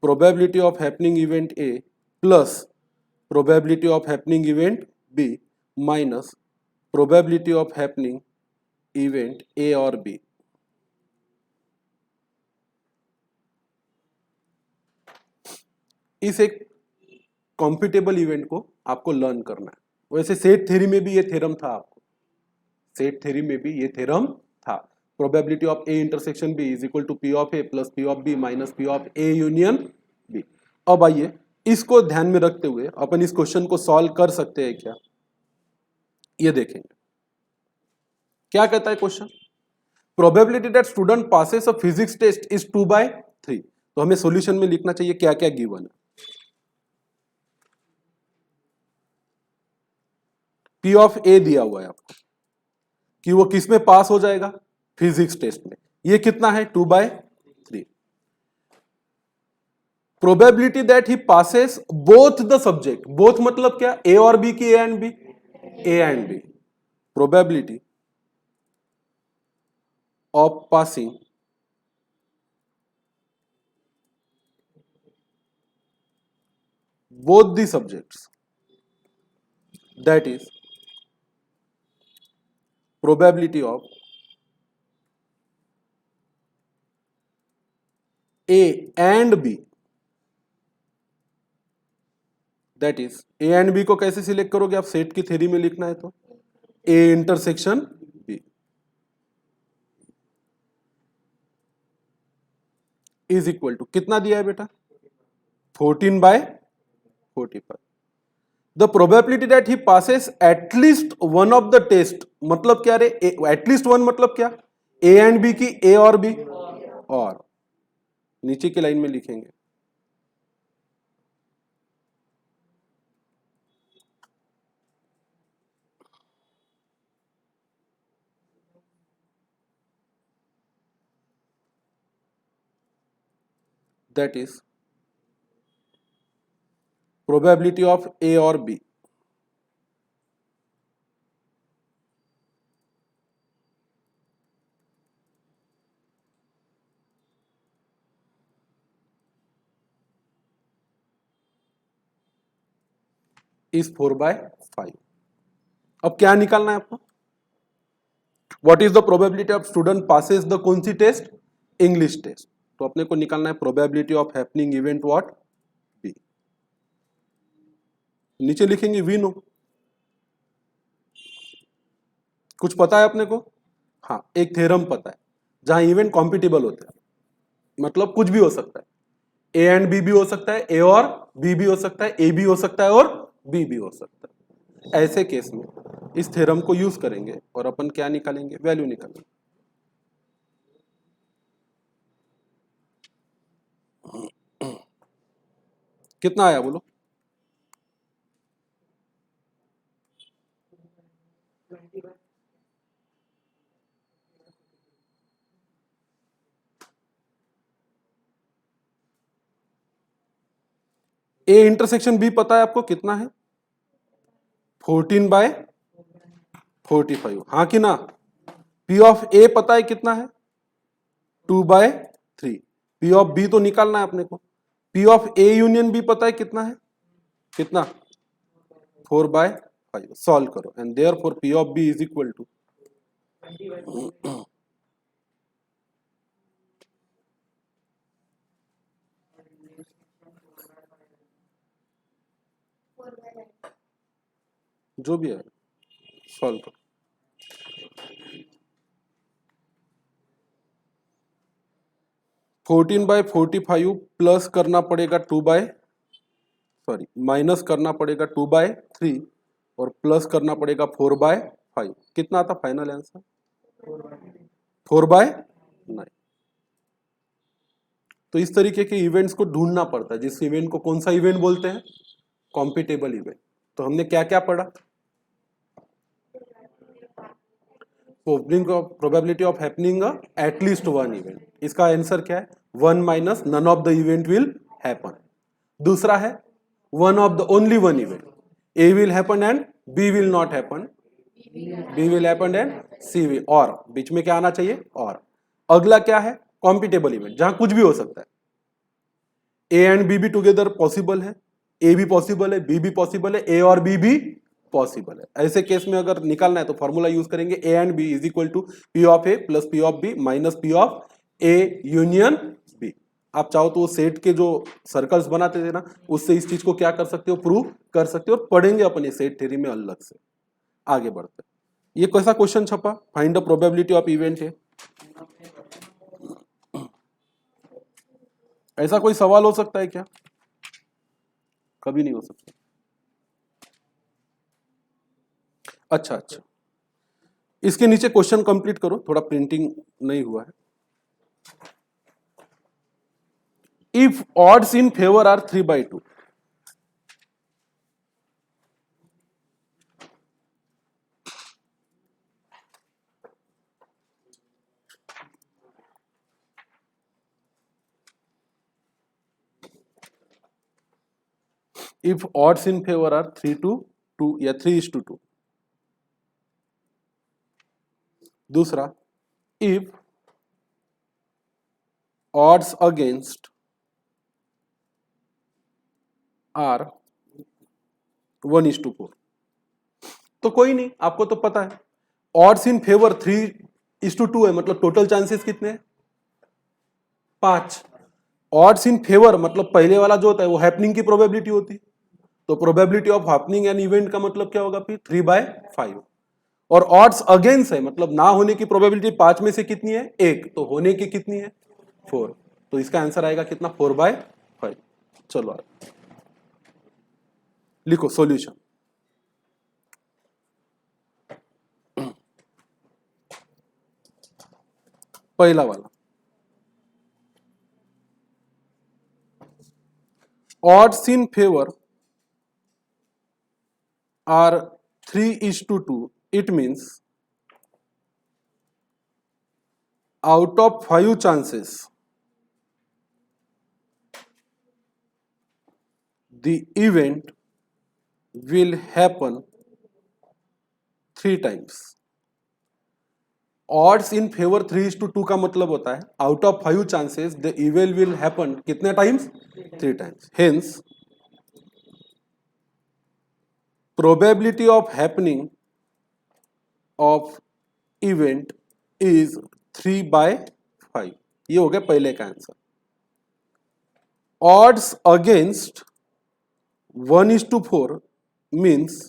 probability of happening event A plus probability of happening event B minus probability of happening event A और B। इस एक कॉम्पिटेबल इवेंट को आपको लर्न करना है। वैसे सेट थ्योरी में भी ये थ्योरम था, आपको सेट थ्योरी में भी ये थ्योरम था। Probability of A intersection B is equal to P of A plus P of B minus P of A union B. अब आइए इसको ध्यान में रखते हुए अपन इस क्वेश्चन को सॉल्व कर सकते हैं क्या, ये देखेंगे। क्या कहता है question? Probability that student passes a physics test is 2/3। तो हमें सॉल्यूशन में लिखना चाहिए क्या क्या गिवन है। पी ऑफ ए दिया हुआ है आपको कि वो किस में पास हो जाएगा, फिजिक्स टेस्ट में। ये कितना है? 2/3। Probability that he passes both the subject, both मतलब क्या? ए और बी की, A and B, A and B. Probability of passing both the subjects, that is probability of A and B, that is A and B को कैसे सिलेक्ट करोगे आप? सेट की थ्योरी में लिखना है तो A intersection B is equal to कितना दिया है बेटा 14/45 the probability that he passes at least one of the test मतलब क्या रे एटलीस्ट वन मतलब क्या ए एंड बी की ए और बी और नीचे की लाइन में लिखेंगे that is probability of A or B is 4/5 अब क्या निकालना है आपको what is the probability of student passes the कौन सी टेस्ट इंग्लिश टेस्ट तो अपने को निकालना है probability of happening event what B नीचे लिखेंगे वी नो कुछ पता है अपने को हाँ एक थ्योरम पता है जहां इवेंट कॉम्पिटिबल होते हैं मतलब कुछ भी हो सकता है ए एंड बी भी हो सकता है ए और बी भी हो सकता है ए भी हो सकता है और बी भी हो सकता है ऐसे केस में इस थ्योरम को यूज करेंगे और अपन क्या निकालेंगे वैल्यू निकालेंगे कितना आया बोलो ए इंटरसेक्शन बी पता है आपको कितना है 14/45 हाँ कि ना पी ऑफ ए पता है कितना है 2/3 पी ऑफ बी तो निकालना है अपने को P of A union B पता है कितना है कितना 4/5 सॉल्व करो and therefore P of B is equal to जो भी है सॉल्व करो 14/45 प्लस करना पड़ेगा माइनस करना पड़ेगा 2/3 और प्लस करना पड़ेगा 4/5 कितना आता फाइनल आंसर 4/9 तो इस तरीके के इवेंट्स को ढूंढना पड़ता है जिस इवेंट को कौन सा इवेंट बोलते हैं कॉम्पिटेबल इवेंट तो हमने क्या क्या पढ़ा probability of happening at least one event इसका आंसर क्या है 1 minus none of the event will happen दूसरा है one of the only one event A will happen and B will not happen B will happen and C will और बीच में क्या आना चाहिए और अगला क्या है कॉम्पिटेबल इवेंट जहां कुछ भी हो सकता है ए एंड बी भी टुगेदर पॉसिबल है ए भी पॉसिबल है बी भी पॉसिबल है ए और बी भी पॉसिबल है ऐसे केस में अगर निकालना है तो फॉर्मूला यूज करेंगे A and B is equal to P of A plus P of B minus P of A union B आप चाहो तो वो सेट के जो सर्कल्स बनाते थे ना उससे इस चीज को क्या कर सकते हो प्रूव कर सकते हो और पढ़ेंगे अपन ये सेट थ्योरी में अलग से आगे बढ़ते ये कैसा क्वेश्चन छपा find the probability of event है ऐसा कोई सवाल हो सकता है क्या कभी नहीं हो सकता अच्छा अच्छा इसके नीचे क्वेश्चन कंप्लीट करो थोड़ा प्रिंटिंग नहीं हुआ है if odds in favour are 3/2 if odds in favor are 3-2 या 3:2 दूसरा if odds against are 1:4 तो कोई नहीं आपको तो पता है ऑड्स इन फेवर 3:2 है मतलब टोटल चांसेस कितने 5 ऑड्स इन फेवर मतलब पहले वाला जो होता है वो हैपनिंग की प्रोबेबिलिटी होती है तो probability of happening an event का मतलब क्या होगा फिर 3/5 और ऑड्स अगेंस्ट है मतलब ना होने की प्रोबेबिलिटी 5 में से कितनी है, 1, तो होने की कितनी है, 4। तो इसका आंसर आएगा कितना, 4/5। चलो लिखो सॉल्यूशन। पहला वाला, odds in favor are 3:2. It means out of 5 chances the event will happen 3 times। Odds in favour 3:2 का मतलब होता है out of 5 chances the event will happen कितने times, 3 times. Hence probability of happening of event is 3/5। ये हो गया पहले का answer. Odds against 1:4 means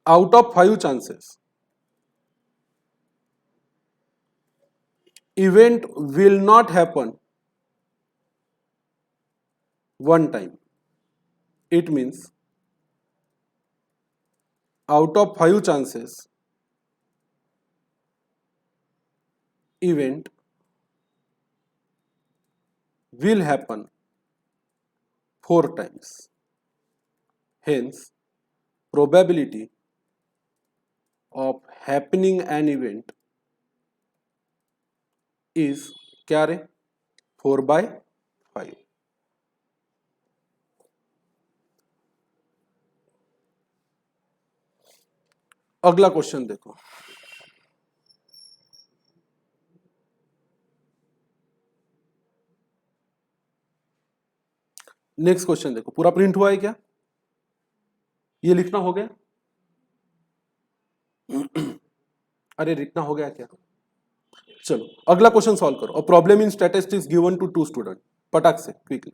out of 5 chances event will not happen one time। It means out of 5 chances event will happen 4 times। Hence probability of happening an event is क्या रे, 4/5। अगला क्वेश्चन देखो, नेक्स्ट क्वेश्चन देखो, पूरा प्रिंट हुआ है क्या, ये लिखना हो गया अरे लिखना हो गया क्या, चलो अगला क्वेश्चन सॉल्व करो। A problem in statistics given to 2 student, पटाख से क्विकली।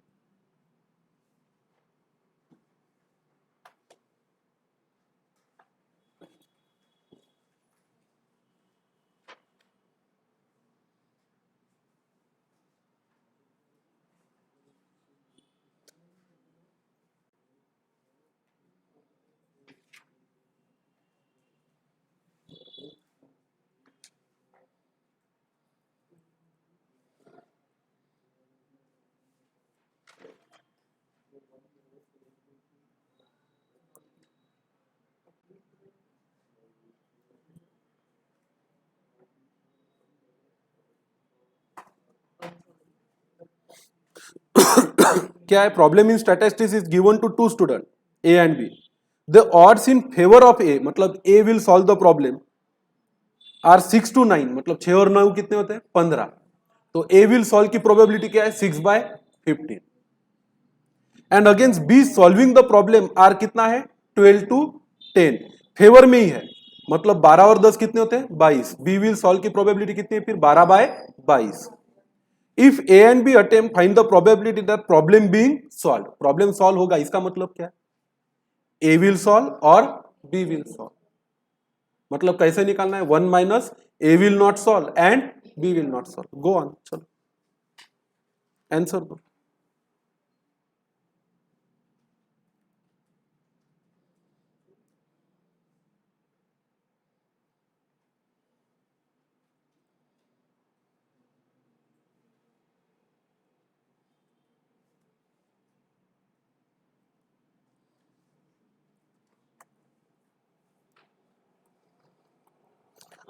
क्या है, problem in statistics is given to 2 student A and B, the odds in favour of A मतलब A will solve the problem are 6 to 9 मतलब 6 और 9 कितने होते हैं, 15। तो ए विल सॉल्व की प्रोबेबिलिटी क्या है, 6/15। And against B solving the problem are कितना है, 12 to 10, फेवर में ही है मतलब 12 और 10 कितने होते हैं, 22। बी विल सॉल्व की प्रोबेबिलिटी कितनी है फिर, 12/22। If A and B attempt find the probability that problem being solve, problem solve होगा इसका मतलब क्या है, ए विल सॉल्व और बी विल सॉल्व। मतलब कैसे निकालना है, 1 minus A will not solve and B will not solve. Go on, चलो आंसर दो।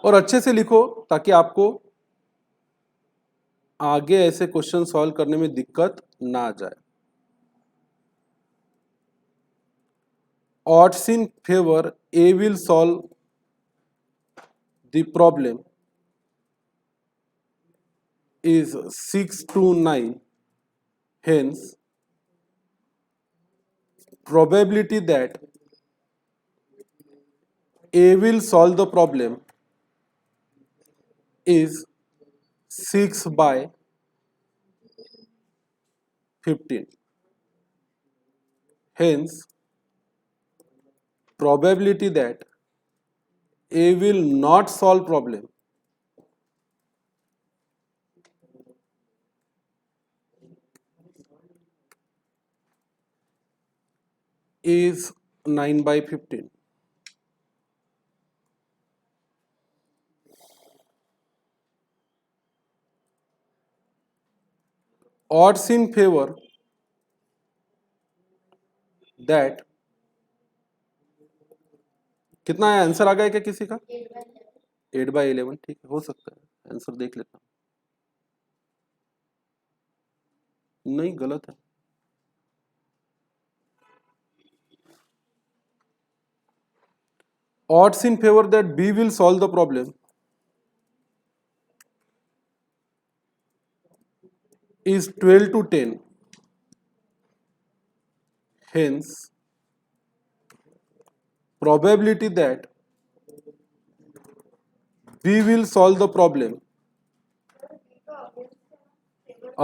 और अच्छे से लिखो ताकि आपको आगे ऐसे क्वेश्चन सॉल्व करने में दिक्कत ना आ जाए। odds in favor A will solve the problem is 6 to 9, hence probability that A will solve the problem is 6/15. Hence, probability that A will not solve problem is 9/15. Odds in favor that, कितना है आंसर आ गया क्या किसी का? 8/11. ठीक है, हो सकता है. आंसर देख लेता हूं. नहीं, गलत है. Odds in favor that B will solve the problem is 12-10. Hence, probability that B will solve the problem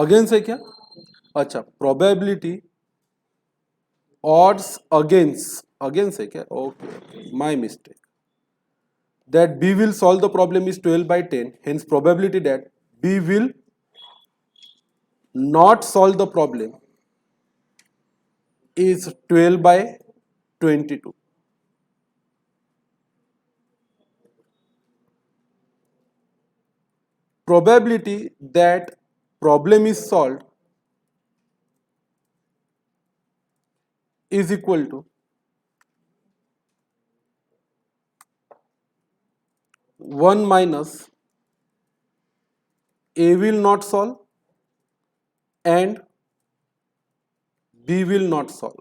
against है क्या? अच्छा, probability odds against है क्या? Okay, my mistake. That B will solve the problem is 12/10. Hence, probability that B will not solve the problem is 12/22. Probability that problem is solved is equal to 1 minus A will not solve and B will not solve.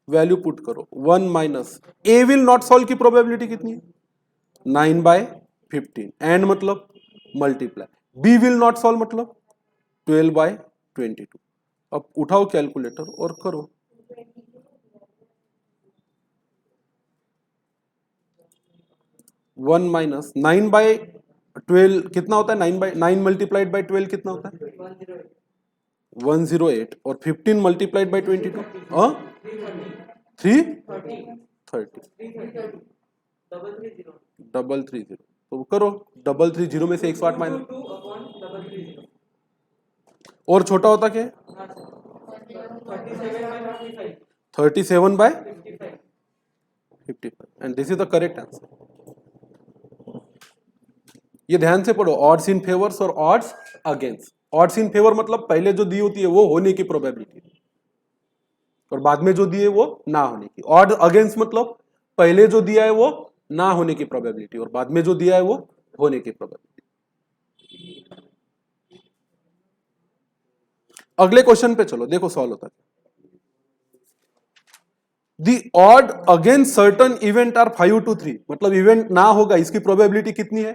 Value put करो. 1 minus A will not solve की प्रोबेबिलिटी कितनी है? 9/15. एंड मतलब multiply. B will not solve मतलब 12/22. अब उठाओ कैलकुलेटर और करो. 1 माइनस 9/12 कितना होता है? 9 मल्टीप्लाइड बाई 12 कितना होता है? 108. और 15 मल्टीप्लाइड बाई 22 330. 330. तो करो. 330 में से 108 माइनस. और छोटा होता क्या? 37/55. And this is the correct answer. ये ध्यान से पढ़ो. ऑड्स इन फेवर्स और odds against. Odds in favour मतलब पहले जो दी होती है वो होने की प्रोबेबिलिटी और बाद में जो दी है वो ना होने की. ऑड अगेंस्ट मतलब पहले जो दिया है वो ना होने की प्रोबेबिलिटी और बाद में जो दिया है वो होने की प्रोबेबिलिटी. अगले क्वेश्चन पे चलो, देखो सॉल्व होता है. The odd against certain event are 5 to 3. मतलब इवेंट ना होगा इसकी प्रोबेबिलिटी कितनी है?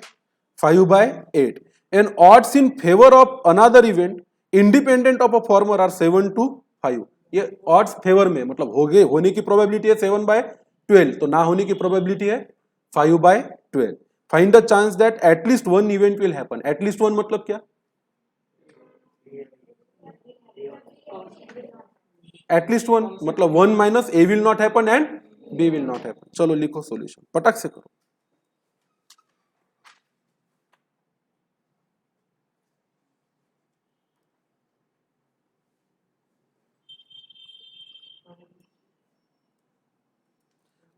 5/8. And odds in favour of another event independent of a former are 7 to 5. ये ऑड्स फेवर में मतलब होने की प्रोबेबिलिटी है 7/12. तो ना होने की प्रोबेबिलिटी है 5/12. Find the chance that at least one event will happen. At least one मतलब क्या? एटलीस्ट वन मतलब 1 minus A will not happen and B will not happen. चलो लिखो सॉल्यूशन, पटक से करो.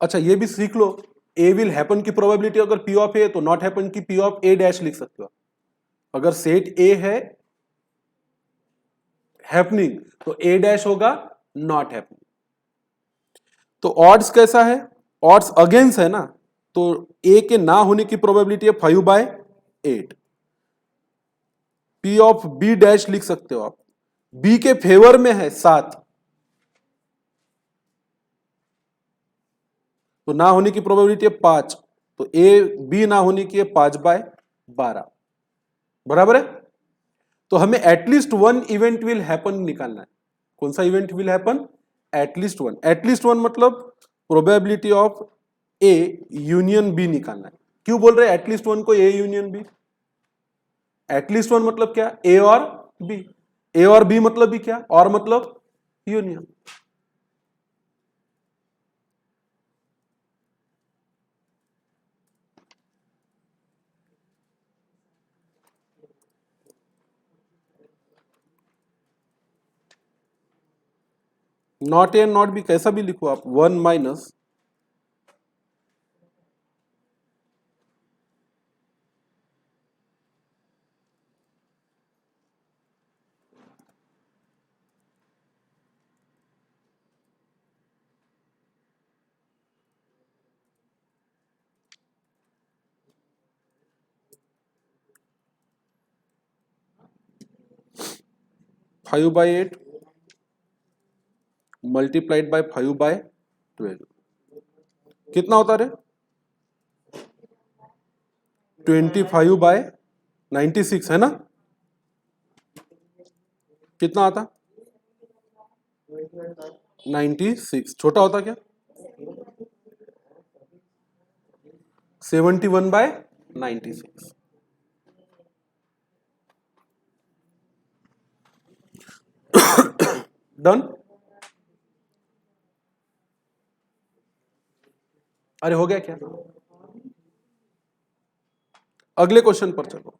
अच्छा, ये भी सीख लो. A विल हैपन की प्रोबेबिलिटी अगर P ऑफ A तो नॉट हैपन की P ऑफ A डैश लिख सकते हो. अगर सेट A है हैपनिंग तो A डैश होगा नॉट हैपनिंग. तो ऑड्स कैसा है? ऑड्स अगेंस्ट है ना, तो A के ना होने की प्रोबेबिलिटी है 5/8. P ऑफ B डैश लिख सकते हो आप. B के फेवर में है 7 तो ना होने की प्रोबेबिलिटी है 5. तो B ना होने की है 5/12. बराबर है. तो हमें at least one event will happen निकालना है. कौन सा event will happen? At least one. At least one मतलब probability of A union B निकालना है. क्यों बोल रहे हैं एटलीस्ट वन को A union B? At least one मतलब क्या, ए और बी, ए और बी मतलब भी क्या, और मतलब union. Not A not B कैसा भी लिखो आप, 1 minus five by eight multiplied by 5/12 कितना होता रे, 25/96 है ना, कितना आता, 96, छोटा होता क्या, 71/96। डन। अरे हो गया क्या, अगले क्वेश्चन पर चलो।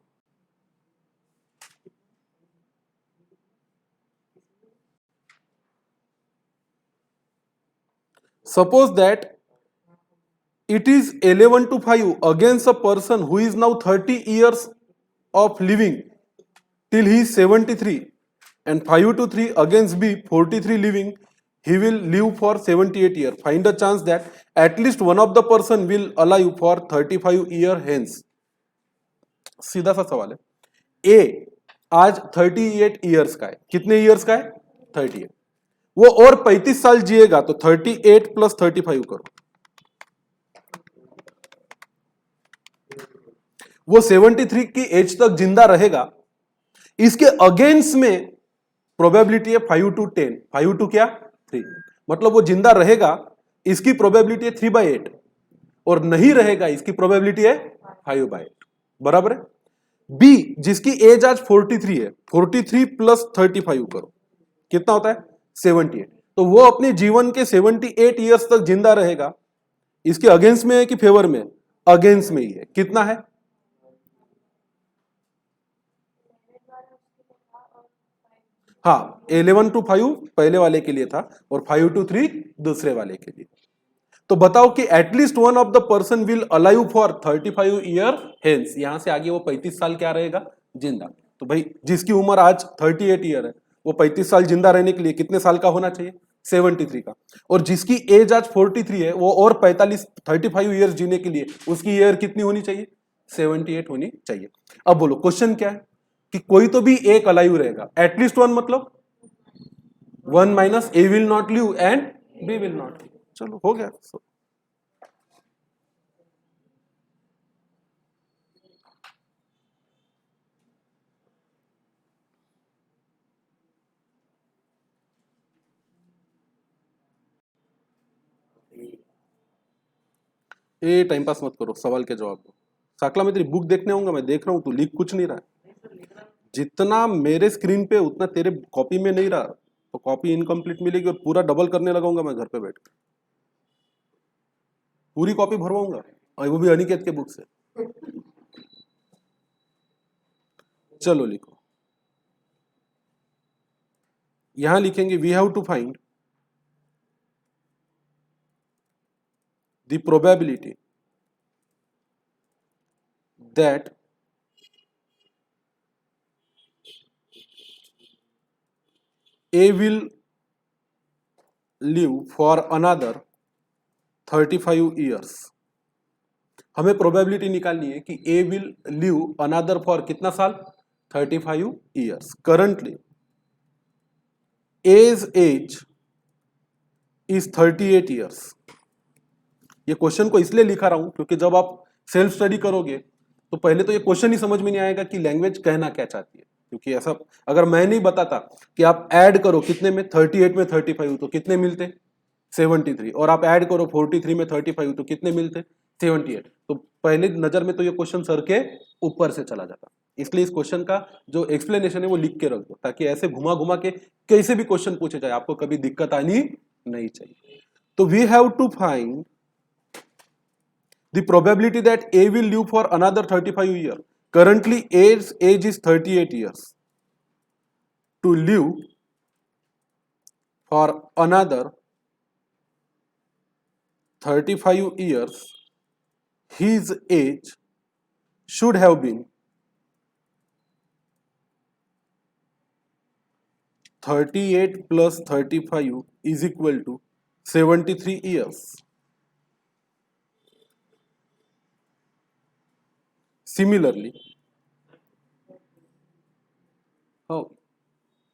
Suppose that it is 11 to 5 against a person who is now 30 years of living till he is 73, and 5 to 3 against B 43 living, he will live for 78 years. Find a chance that at least one of the person will alive for 35 year hence. सीधा सा सवाल है, ए आज 38 ईयर्स का है, कितने ईयर्स का है, 38, वो और 35 साल जिएगा, तो 38 प्लस 35 करो, वो 73 की एज तक जिंदा रहेगा, इसके अगेंस्ट में प्रोबेबिलिटी है 5 to 10, 5 to क्या 3, मतलब वो जिंदा रहेगा, इसकी प्रोबेबिलिटी है 3/8, और नहीं रहेगा इसकी प्रोबेबिलिटी है 5/8, बराबर है। बी जिसकी एज आज 43 है, 43 प्लस 35 करो, कितना होता है 78, तो वो अपने जीवन के 78 ईयर्स तक जिंदा रहेगा, इसके अगेंस्ट में है कि फेवर में, अगेंस्ट में ही है, कितना है, हाँ 11 to 5 पहले वाले के लिए था और 5 to 3 दूसरे वाले के लिए। तो बताओ कि at least one of the person will alive for 35 year hence, यहां से आगे वो 35 साल क्या रहेगा, जिंदा। तो भाई जिसकी उम्र आज 38 ईयर है, वो 35 साल जिंदा रहने के लिए कितने साल का होना चाहिए, 73 का, और जिसकी एज आज 43 है, वो और 35 ईयर्स जीने के लिए उसकी ईयर कितनी होनी चाहिए, 78 होनी चाहिए। अब बोलो क्वेश्चन क्या है, कि कोई तो भी एक अलाइव रहेगा, एटलीस्ट वन मतलब 1 minus A will not live and B will not live, चलो हो गया। ए टाइम पास मत करो, सवाल के जवाब दो। साकला मैं तेरी बुक देखने आऊंगा, मैं देख रहा हूं तू लिख कुछ नहीं रहा है, जितना मेरे स्क्रीन पे उतना तेरे कॉपी में नहीं रहा, तो कॉपी इनकम्प्लीट मिलेगी और पूरा डबल करने लगाऊंगा मैं घर पे बैठ कर, पूरी कॉपी भरवाऊंगा, और वो भी अनिकेत के बुक से। चलो लिखो, यहां लिखेंगे we have to find the probability that A will live for another 35 years। हमें प्रोबेबिलिटी निकालनी है कि A will live another for कितना साल, 35 years। Currently A's age is 38 years। ये क्वेश्चन को इसलिए लिखा रहा हूं क्योंकि जब आप सेल्फ स्टडी करोगे तो पहले तो ये क्वेश्चन ही समझ में नहीं आएगा कि लैंग्वेज कहना क्या चाहती है, क्योंकि ऐसा अगर मैं नहीं बताता कि आप ऐड करो कितने में 38 में 35 तो कितने मिलते 73, और आप ऐड करो 43 में 35 तो कितने मिलते 78, तो पहले नजर में तो ये क्वेश्चन सर के ऊपर से चला जाता। इसलिए इस क्वेश्चन का जो एक्सप्लेनेशन है वो लिख के रख दो, ताकि ऐसे घुमा घुमा के कैसे भी क्वेश्चन पूछे जाए आपको कभी दिक्कत आनी नहीं चाहिए। तो we have to find the probability that A will live for another 35 year. Currently age is 38 years. To live for another 35 years, his age should have been 38 plus 35 is equal to 73 years. Similarly, हो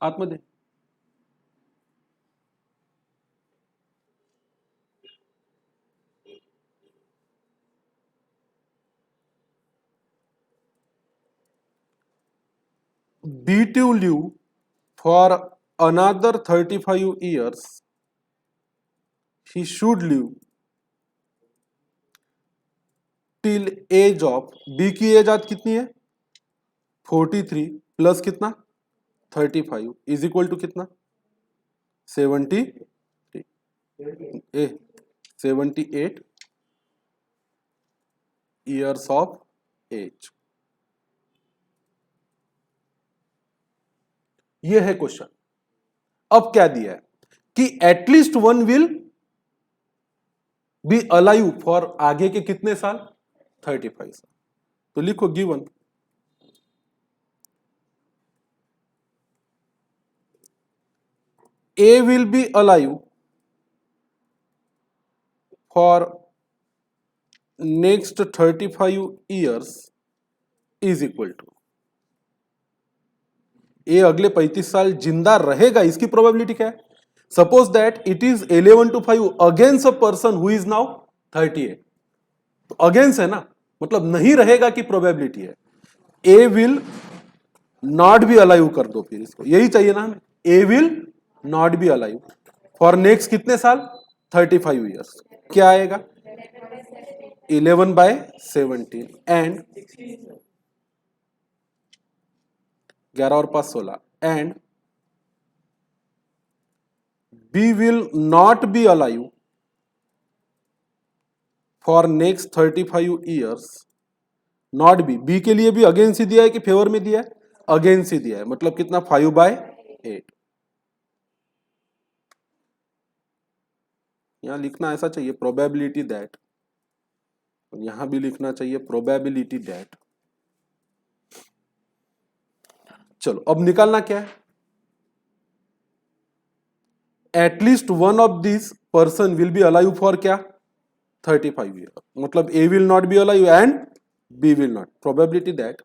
आतमध्ये B to live for another 35 years, he should live till age of, B की एज आज कितनी है 43 प्लस कितना 35 इज इक्वल टू कितना 78 years of age। ये है क्वेश्चन। अब क्या दिया है कि at least one will be alive for आगे के कितने साल 35 साल। तो लिखो given A will be alive for next 35 years is equal to A अगले 35 साल जिंदा रहेगा, इसकी प्रोबेबिलिटी क्या है। Suppose that it is 11 to 5 against a person who is now 38। तो अगेंस्ट है ना, मतलब नहीं रहेगा की प्रोबेबिलिटी है। A will not be alive कर दो, फिर इसको यही चाहिए ना हमें, A will not be alive for next कितने साल 35 years। क्या आएगा 11/17 एंड 11 और 5 16 and B will not be alive for next 35 years। Not B के लिए भी अगेंस्ट ही दिया है कि फेवर में दिया है, अगेंस्ट ही दिया है, मतलब कितना 5/8। यहां लिखना ऐसा चाहिए प्रोबेबिलिटी दैट, यहां भी लिखना चाहिए प्रोबेबिलिटी दैट। चलो अब निकालना क्या है, at least one of this person will be alive for क्या 35 ईयर, मतलब A will not be alive and B will not. Probability that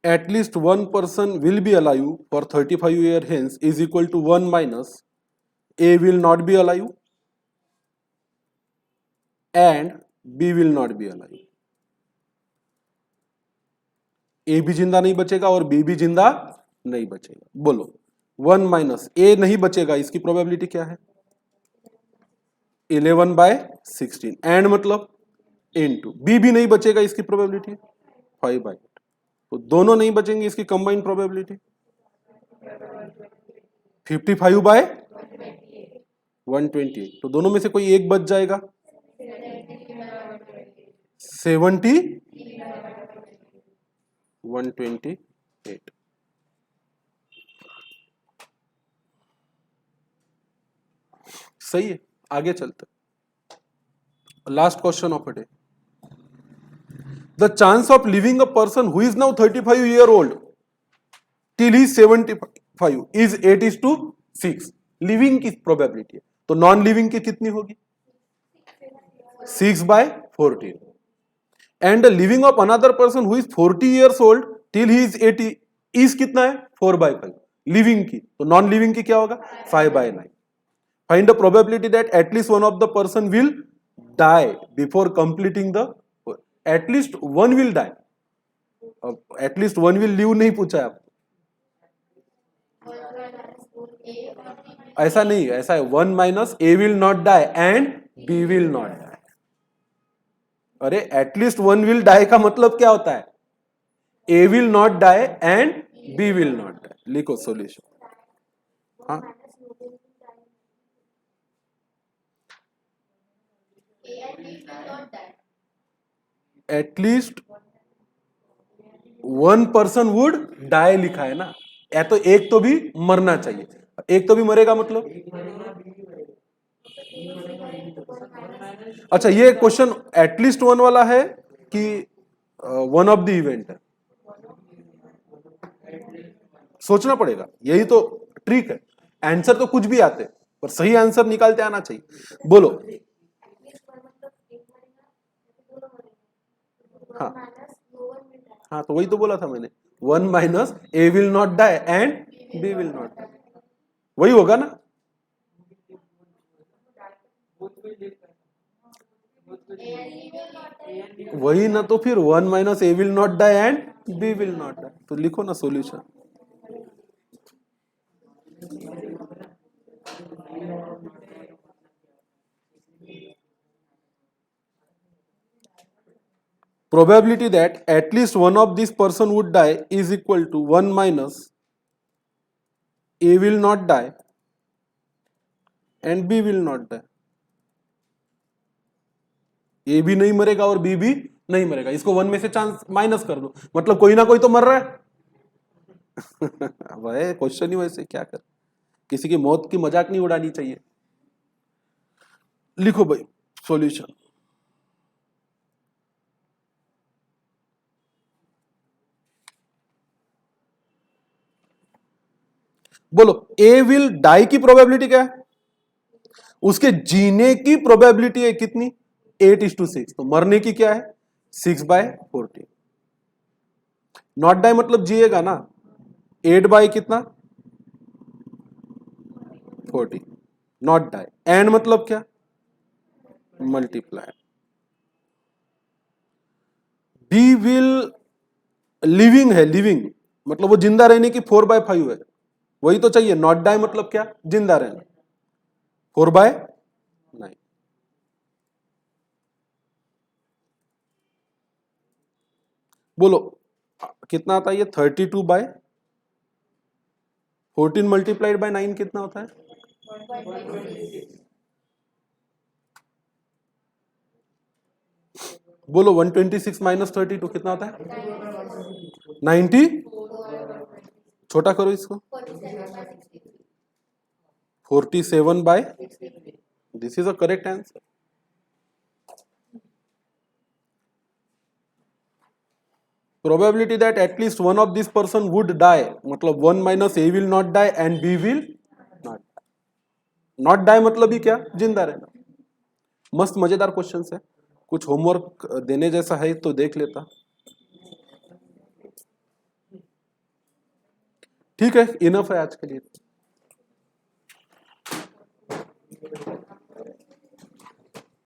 at least one person will be alive for 35 years hence is equal to 1 minus A will not be alive and B will not be alive। A भी जिंदा नहीं बचेगा और B भी जिंदा नहीं बचेगा। बोलो 1 माइनस A नहीं बचेगा, इसकी प्रोबेबिलिटी क्या है 11/16 एंड मतलब इनटू B भी नहीं बचेगा, इसकी प्रोबेबिलिटी 5/8। तो दोनों नहीं बचेंगे, इसकी कंबाइंड प्रोबेबिलिटी 55/128। तो दोनों में से कोई एक बच जाएगा 70/128। सही है, आगे चलते। Last question of day, the chance of living a person who is now 35 years old till he is 75 is 8:6। Living की प्रोबेबिलिटी है, तो नॉन लिविंग की कितनी होगी 6/14। And living of another person who is 40 years old till he is 80 is कितना है 4/5 लिविंग की, तो नॉन लिविंग की क्या होगा 5/9। Find the probability that at least one of the person will die before completing the, at least one will die, at least one will live नहीं पूछा है आपको। ऐसा नहीं, ऐसा है 1 minus A will not die and B will not die. अरे एटलीस्ट 1 विल डाई का मतलब क्या होता है? A will not die and B will not die. लिखो सॉल्यूशन। हाँ, एटलीस्ट 1 पर्सन वुड डाई लिखा है ना, या तो एक तो भी मरना चाहिए। एक तो भी मरेगा मतलब, अच्छा ये क्वेश्चन एटलीस्ट 1 वाला है कि वन ऑफ द इवेंट है? सोचना पड़ेगा, यही तो ट्रिक है। आंसर तो कुछ भी आते पर सही आंसर निकालते आना चाहिए। बोलो। हाँ हाँ, तो वही तो बोला था मैंने, 1 minus A will not die and B will not die, वही होगा ना। वही ना, तो फिर 1 minus A will not die and B will not die, तो लिखो ना solution. Probability that at least one of these person would die is equal to 1 minus A will not die and B will not die. ए भी नहीं मरेगा और बी भी नहीं मरेगा, इसको 1 में से चांस माइनस कर दो, मतलब कोई ना कोई तो मर रहा है। वह क्वेश्चन ही वैसे, क्या कर, किसी की मौत की मजाक नहीं उड़ानी चाहिए। लिखो भाई सॉल्यूशन। बोलो, ए विल डाई की प्रोबेबिलिटी क्या है? उसके जीने की प्रोबेबिलिटी है कितनी? 8:6। तो मरने की क्या है? 6/14। नॉट डाई मतलब जिएगा ना, 8 बाई कितना? 40। Not die. एंड मतलब क्या? मल्टीप्लाई। बी विल लिविंग है, लिविंग मतलब वो जिंदा रहने की 4/5 है, वही तो चाहिए। नॉट डाई मतलब क्या? जिंदा रहना, 4/9। बोलो कितना आता है ये? 32/14 मल्टीप्लाइड बाय 9 कितना होता है? बोलो 126 माइनस 32 कितना होता है? 90। छोटा करो इसको, 47/, this is a correct answer. Probability that at least one of this person would die मतलब 1 minus A will not die and B will not die। Not die मतलब ही क्या? जिंदा रहना। मस्त मजेदार क्वेश्चन है, कुछ होमवर्क देने जैसा है तो देख लेता। ठीक है, इनफ है आज के लिए।